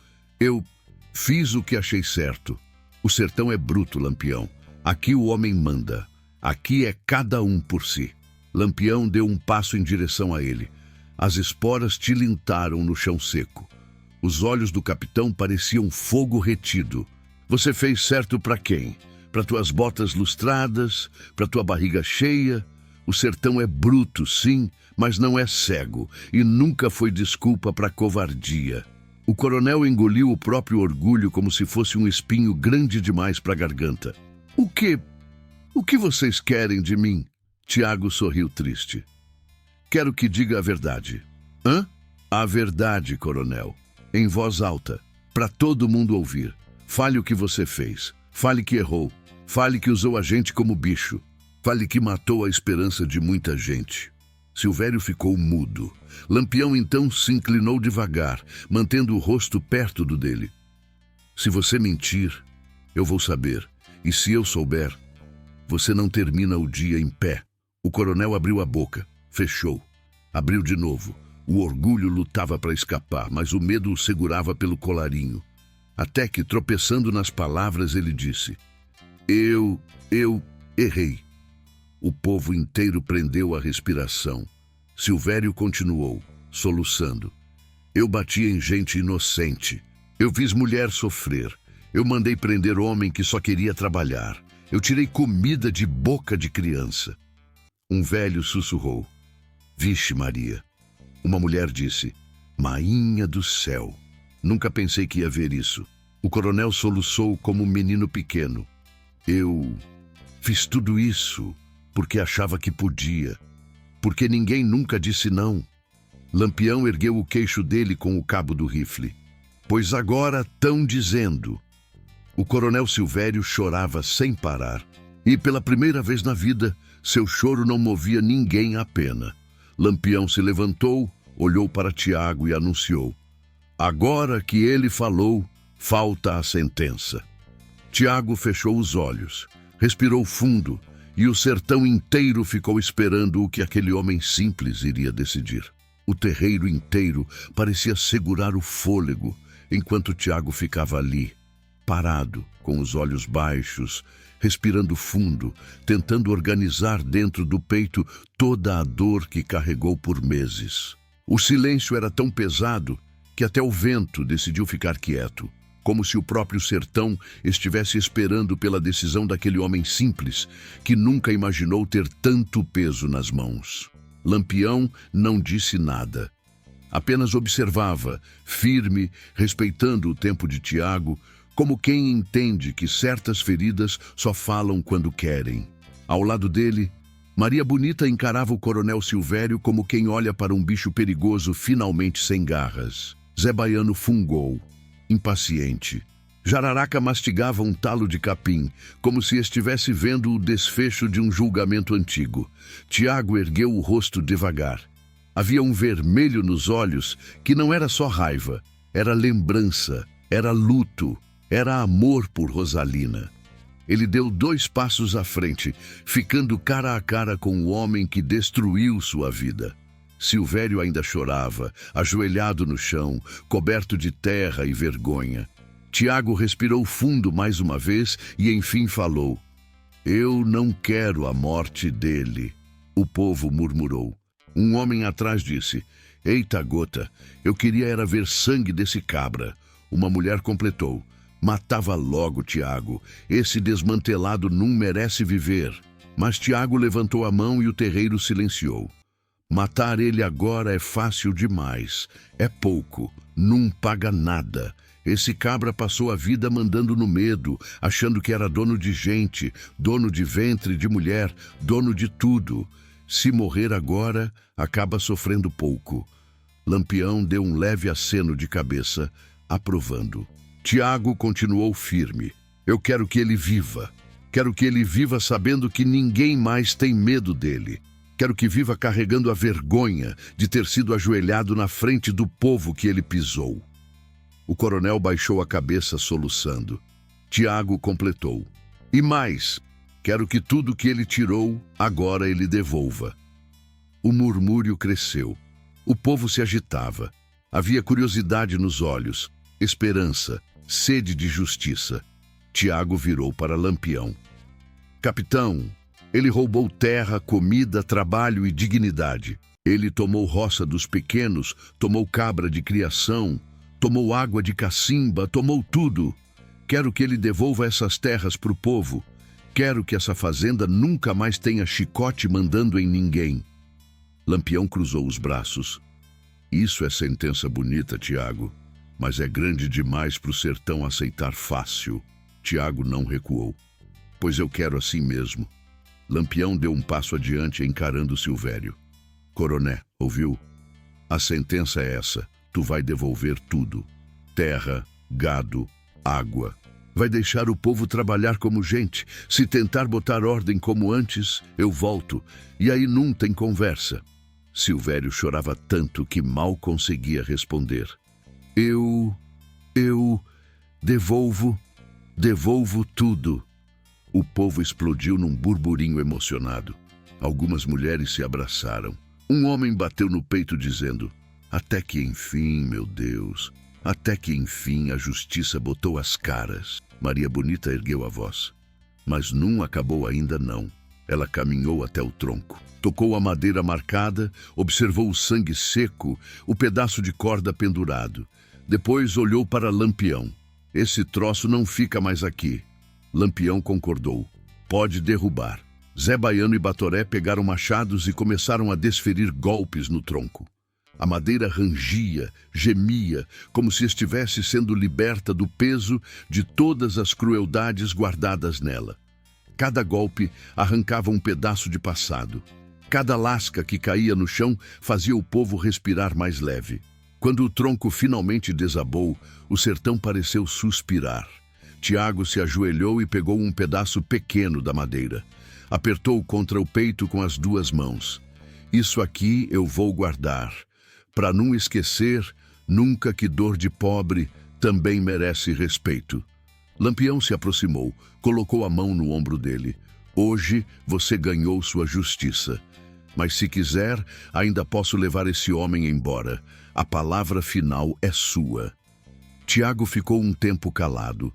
fiz o que achei certo. O sertão é bruto, Lampião. Aqui o homem manda. Aqui é cada um por si." Lampião deu um passo em direção a ele. As esporas tilintaram no chão seco. Os olhos do capitão pareciam fogo retido. "Você fez certo para quem? Para tuas botas lustradas? Para tua barriga cheia? O sertão é bruto, sim, mas não é cego, e nunca foi desculpa para covardia." O coronel engoliu o próprio orgulho como se fosse um espinho grande demais para a garganta. O que vocês querem de mim?" Tiago sorriu triste. "Quero que diga a verdade." "Hã?" "A verdade, coronel. Em voz alta, para todo mundo ouvir. Fale o que você fez. Fale que errou. Fale que usou a gente como bicho. Fale que matou a esperança de muita gente." Silvério ficou mudo. Lampião então se inclinou devagar, mantendo o rosto perto do dele. "Se você mentir, eu vou saber. E se eu souber, você não termina o dia em pé." O coronel abriu a boca, fechou, abriu de novo. O orgulho lutava para escapar, mas o medo o segurava pelo colarinho. até que, tropeçando nas palavras, ele disse: Eu errei. O povo inteiro prendeu a respiração. Silvério continuou, soluçando: Eu bati em gente inocente. Eu fiz mulher sofrer. Eu mandei prender homem que só queria trabalhar. Eu tirei comida de boca de criança. Um velho sussurrou: Vixe Maria. Uma mulher disse: Mainha do céu. Nunca pensei que ia ver isso. O coronel soluçou como um menino pequeno. Eu fiz tudo isso porque achava que podia. Porque ninguém nunca disse não. Lampião ergueu o queixo dele com o cabo do rifle. Pois agora tão dizendo. O coronel Silvério chorava sem parar. E pela primeira vez na vida, seu choro não movia ninguém a pena. Lampião se levantou, olhou para Tiago e anunciou: Agora que ele falou, falta a sentença. Tiago fechou os olhos, respirou fundo, e o sertão inteiro ficou esperando o que aquele homem simples iria decidir. O terreiro inteiro parecia segurar o fôlego, enquanto Tiago ficava ali, parado, com os olhos baixos, respirando fundo, tentando organizar dentro do peito toda a dor que carregou por meses. O silêncio era tão pesado que até o vento decidiu ficar quieto, como se o próprio sertão estivesse esperando pela decisão daquele homem simples que nunca imaginou ter tanto peso nas mãos. Lampião não disse nada. Apenas observava, firme, respeitando o tempo de Tiago, como quem entende que certas feridas só falam quando querem. Ao lado dele, Maria Bonita encarava o coronel Silvério como quem olha para um bicho perigoso finalmente sem garras. Zé Baiano fungou, impaciente. Jararaca mastigava um talo de capim, como se estivesse vendo o desfecho de um julgamento antigo. Tiago ergueu o rosto devagar. Havia um vermelho nos olhos que não era só raiva, era lembrança, era luto, era amor por Rosalina. Ele deu 2 passos à frente, ficando cara a cara com o homem que destruiu sua vida. Silvério ainda chorava, ajoelhado no chão, coberto de terra e vergonha. Tiago respirou fundo mais uma vez e enfim falou: Eu não quero a morte dele. O povo murmurou. Um homem atrás disse: Eita gota, eu queria era ver sangue desse cabra. Uma mulher completou: Matava logo Tiago. Esse desmantelado não merece viver. Mas Tiago levantou a mão e o terreiro silenciou. Matar ele agora é fácil demais. É pouco. Não paga nada. Esse cabra passou a vida mandando no medo, achando que era dono de gente, dono de ventre de mulher, dono de tudo. Se morrer agora, acaba sofrendo pouco. Lampião deu um leve aceno de cabeça, aprovando. Tiago continuou firme. Eu quero que ele viva. Quero que ele viva sabendo que ninguém mais tem medo dele. Quero que viva carregando a vergonha de ter sido ajoelhado na frente do povo que ele pisou. O coronel baixou a cabeça soluçando. Tiago completou. E mais, quero que tudo que ele tirou, agora ele devolva. O murmúrio cresceu. O povo se agitava. Havia curiosidade nos olhos, esperança, sede de justiça. Tiago virou para Lampião. Capitão, ele roubou terra, comida, trabalho e dignidade. Ele tomou roça dos pequenos, tomou cabra de criação, tomou água de cacimba, tomou tudo. Quero que ele devolva essas terras para o povo. Quero que essa fazenda nunca mais tenha chicote mandando em ninguém. Lampião cruzou os braços. Isso é sentença bonita, Tiago, mas é grande demais para o sertão aceitar fácil. Tiago não recuou. Pois eu quero assim mesmo. Lampião deu um passo adiante encarando Silvério. Coroné, ouviu? A sentença é essa. Tu vai devolver tudo. Terra, gado, água. Vai deixar o povo trabalhar como gente. Se tentar botar ordem como antes, eu volto. E aí não tem conversa. Silvério chorava tanto que mal conseguia responder. Eu devolvo tudo. O povo explodiu num burburinho emocionado. Algumas mulheres se abraçaram. Um homem bateu no peito dizendo: Até que enfim, meu Deus. Até que, enfim, a justiça botou as caras. Maria Bonita ergueu a voz. Mas não acabou ainda não. Ela caminhou até o tronco. Tocou a madeira marcada, observou o sangue seco, o pedaço de corda pendurado. Depois olhou para Lampião. Esse troço não fica mais aqui. Lampião concordou. Pode derrubar. Zé Baiano e Batoré pegaram machados e começaram a desferir golpes no tronco. A madeira rangia, gemia, como se estivesse sendo liberta do peso de todas as crueldades guardadas nela. Cada golpe arrancava um pedaço de passado. Cada lasca que caía no chão fazia o povo respirar mais leve. Quando o tronco finalmente desabou, o sertão pareceu suspirar. Tiago se ajoelhou e pegou um pedaço pequeno da madeira. Apertou contra o peito com as duas mãos. Isso aqui eu vou guardar, para não esquecer nunca que dor de pobre também merece respeito. Lampião se aproximou, colocou a mão no ombro dele. Hoje você ganhou sua justiça. Mas se quiser, ainda posso levar esse homem embora. A palavra final é sua. Tiago ficou um tempo calado.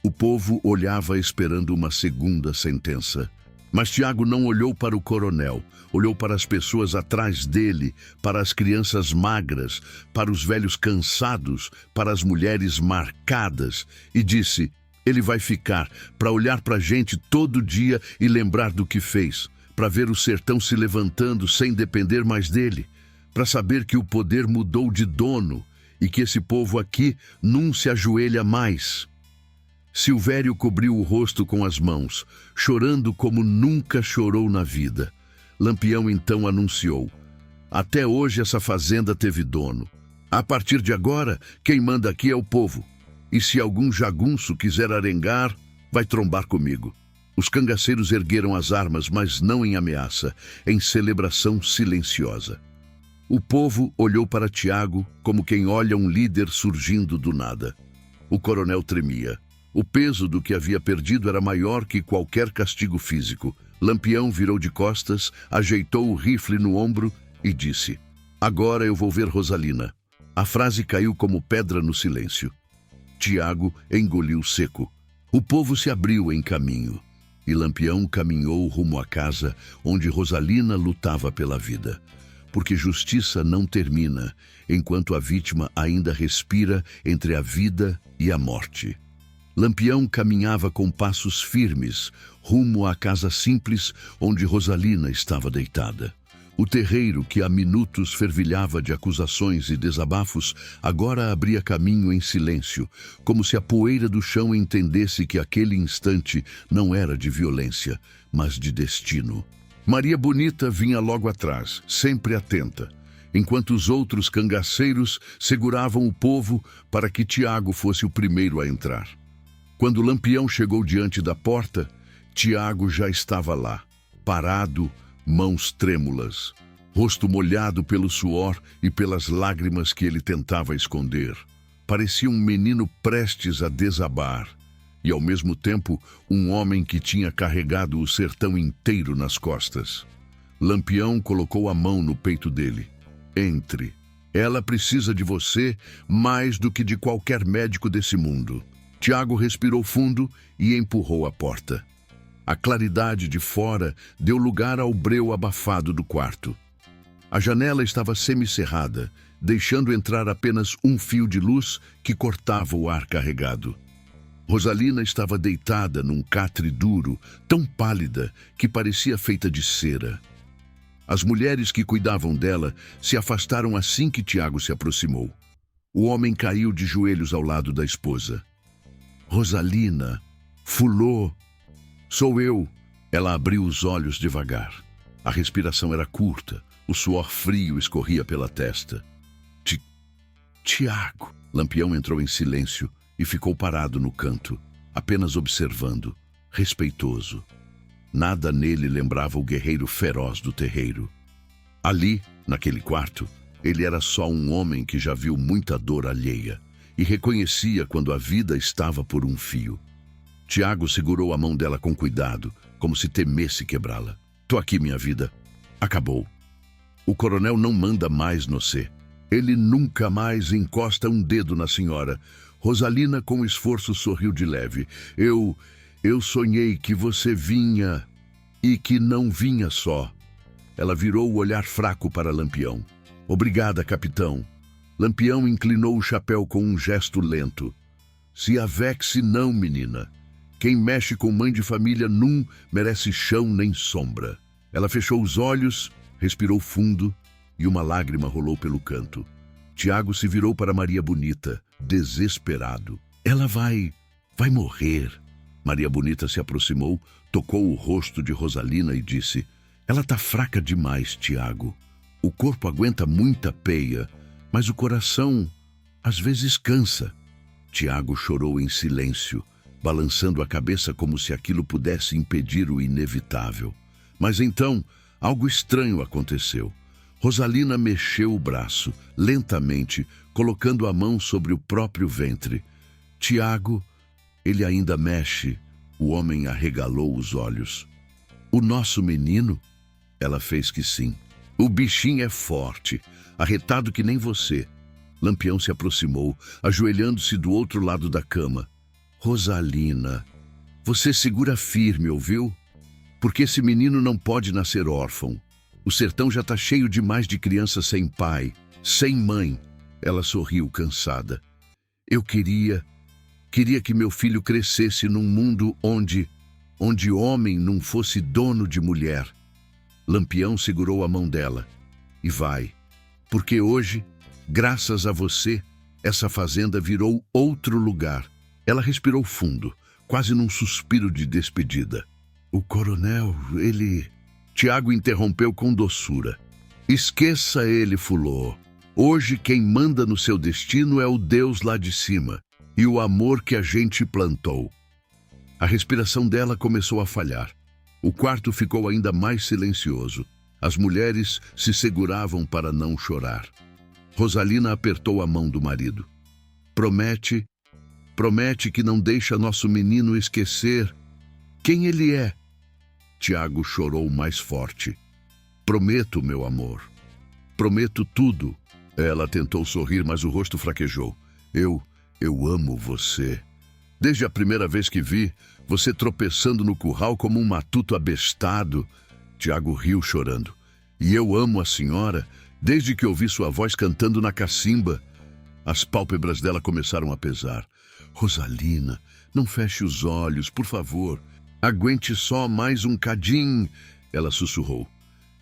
O povo olhava esperando uma segunda sentença. Mas Tiago não olhou para o coronel, olhou para as pessoas atrás dele, para as crianças magras, para os velhos cansados, para as mulheres marcadas, e disse: ele vai ficar para olhar para a gente todo dia e lembrar do que fez, para ver o sertão se levantando sem depender mais dele, para saber que o poder mudou de dono e que esse povo aqui não se ajoelha mais. Silvério cobriu o rosto com as mãos, chorando como nunca chorou na vida. Lampião então anunciou: até hoje essa fazenda teve dono. A partir de agora, quem manda aqui é o povo. E se algum jagunço quiser arengar, vai trombar comigo. Os cangaceiros ergueram as armas, mas não em ameaça, em celebração silenciosa. O povo olhou para Tiago como quem olha um líder surgindo do nada. O coronel tremia. O peso do que havia perdido era maior que qualquer castigo físico. Lampião virou de costas, ajeitou o rifle no ombro e disse: agora eu vou ver Rosalina. A frase caiu como pedra no silêncio. Tiago engoliu seco. O povo se abriu em caminho. E Lampião caminhou rumo à casa onde Rosalina lutava pela vida. Porque justiça não termina enquanto a vítima ainda respira entre a vida e a morte. Lampião caminhava com passos firmes, rumo à casa simples onde Rosalina estava deitada. O terreiro, que há minutos fervilhava de acusações e desabafos, agora abria caminho em silêncio, como se a poeira do chão entendesse que aquele instante não era de violência, mas de destino. Maria Bonita vinha logo atrás, sempre atenta, enquanto os outros cangaceiros seguravam o povo para que Tiago fosse o primeiro a entrar. Quando Lampião chegou diante da porta, Tiago já estava lá, parado, mãos trêmulas, rosto molhado pelo suor e pelas lágrimas que ele tentava esconder. Parecia um menino prestes a desabar e, ao mesmo tempo, um homem que tinha carregado o sertão inteiro nas costas. Lampião colocou a mão no peito dele. Entre. Ela precisa de você mais do que de qualquer médico desse mundo. Tiago respirou fundo e empurrou a porta. A claridade de fora deu lugar ao breu abafado do quarto. A janela estava semicerrada, deixando entrar apenas um fio de luz que cortava o ar carregado. Rosalina estava deitada num catre duro, tão pálida que parecia feita de cera. As mulheres que cuidavam dela se afastaram assim que Tiago se aproximou. O homem caiu de joelhos ao lado da esposa. Rosalina, Fulô, sou eu. Ela abriu os olhos devagar. A respiração era curta, o suor frio escorria pela testa. Tiago. Lampião entrou em silêncio e ficou parado no canto, apenas observando, respeitoso. Nada nele lembrava o guerreiro feroz do terreiro. Ali, naquele quarto, ele era só um homem que já viu muita dor alheia e reconhecia quando a vida estava por um fio. Tiago segurou a mão dela com cuidado, como se temesse quebrá-la. Tô aqui, minha vida. Acabou. O coronel não manda mais no cê. Ele nunca mais encosta um dedo na senhora. Rosalina, com esforço, sorriu de leve. Eu sonhei que você vinha e que não vinha só. Ela virou o olhar fraco para Lampião. Obrigada, capitão. Lampião inclinou o chapéu com um gesto lento. Se avexe não, menina. Quem mexe com mãe de família não merece chão nem sombra. Ela fechou os olhos, respirou fundo e uma lágrima rolou pelo canto. Tiago se virou para Maria Bonita, desesperado. Ela vai morrer. Maria Bonita se aproximou, tocou o rosto de Rosalina e disse: ela tá fraca demais, Tiago. O corpo aguenta muita peia, mas o coração às vezes cansa. Tiago chorou em silêncio, balançando a cabeça como se aquilo pudesse impedir o inevitável. Mas então, algo estranho aconteceu. Rosalina mexeu o braço, lentamente, colocando a mão sobre o próprio ventre. Tiago, ele ainda mexe. O homem arregalou os olhos. O nosso menino? Ela fez que sim. O bichinho é forte, arretado que nem você. Lampião se aproximou, ajoelhando-se do outro lado da cama. Rosalina, você segura firme, ouviu? Porque esse menino não pode nascer órfão. O sertão já está cheio demais de crianças sem pai, sem mãe. Ela sorriu cansada. Eu queria que meu filho crescesse num mundo onde homem não fosse dono de mulher. Lampião segurou a mão dela. E vai, porque hoje, graças a você, essa fazenda virou outro lugar. Ela respirou fundo, quase num suspiro de despedida. O coronel, ele... Tiago interrompeu com doçura. Esqueça ele, fulô. Hoje quem manda no seu destino é o Deus lá de cima e o amor que a gente plantou. A respiração dela começou a falhar. O quarto ficou ainda mais silencioso. As mulheres se seguravam para não chorar. Rosalina apertou a mão do marido. Promete que não deixa nosso menino esquecer quem ele é. Tiago chorou mais forte. Prometo, meu amor. Prometo tudo. Ela tentou sorrir, mas o rosto fraquejou. Eu amo você. Desde a primeira vez que vi, você tropeçando no curral como um matuto abestado. Tiago riu chorando. E eu amo a senhora desde que ouvi sua voz cantando na cacimba. As pálpebras dela começaram a pesar. Rosalina, não feche os olhos, por favor. Aguente só mais um cadinho. Ela sussurrou.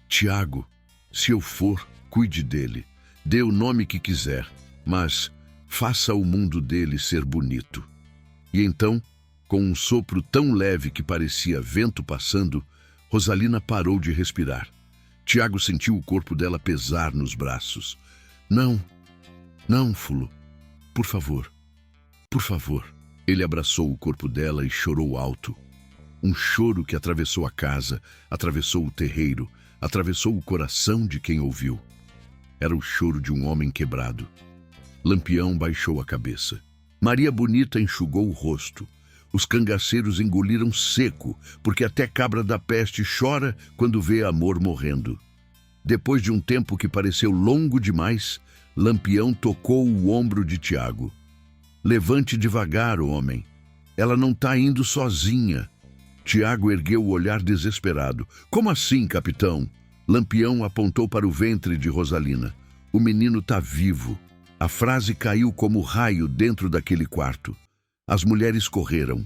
Tiago, se eu for, cuide dele. Dê o nome que quiser, mas faça o mundo dele ser bonito. E então, com um sopro tão leve que parecia vento passando, Rosalina parou de respirar. Tiago sentiu o corpo dela pesar nos braços. Não, Fulo. Por favor. Por favor. Ele abraçou o corpo dela e chorou alto. Um choro que atravessou a casa, atravessou o terreiro, atravessou o coração de quem ouviu. Era o choro de um homem quebrado. Lampião baixou a cabeça. Maria Bonita enxugou o rosto. Os cangaceiros engoliram seco, porque até cabra da peste chora quando vê amor morrendo. Depois de um tempo que pareceu longo demais, Lampião tocou o ombro de Tiago. Levante devagar, homem. Ela não está indo sozinha. Tiago ergueu o olhar desesperado. Como assim, capitão? Lampião apontou para o ventre de Rosalina. O menino está vivo. A frase caiu como raio dentro daquele quarto. As mulheres correram.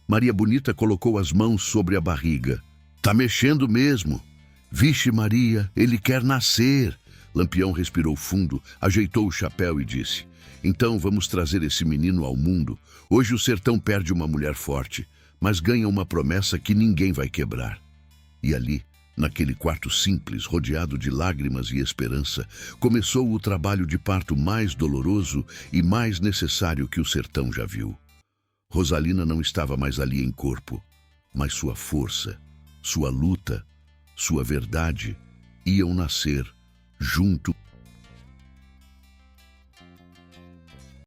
Maria Bonita colocou as mãos sobre a barriga. Tá mexendo mesmo. Vixe Maria, ele quer nascer. Lampião respirou fundo, ajeitou o chapéu e disse: então vamos trazer esse menino ao mundo. Hoje o sertão perde uma mulher forte, mas ganha uma promessa que ninguém vai quebrar. E ali, naquele quarto simples, rodeado de lágrimas e esperança, começou o trabalho de parto mais doloroso e mais necessário que o sertão já viu. Rosalina não estava mais ali em corpo, mas sua força, sua luta, sua verdade iam nascer junto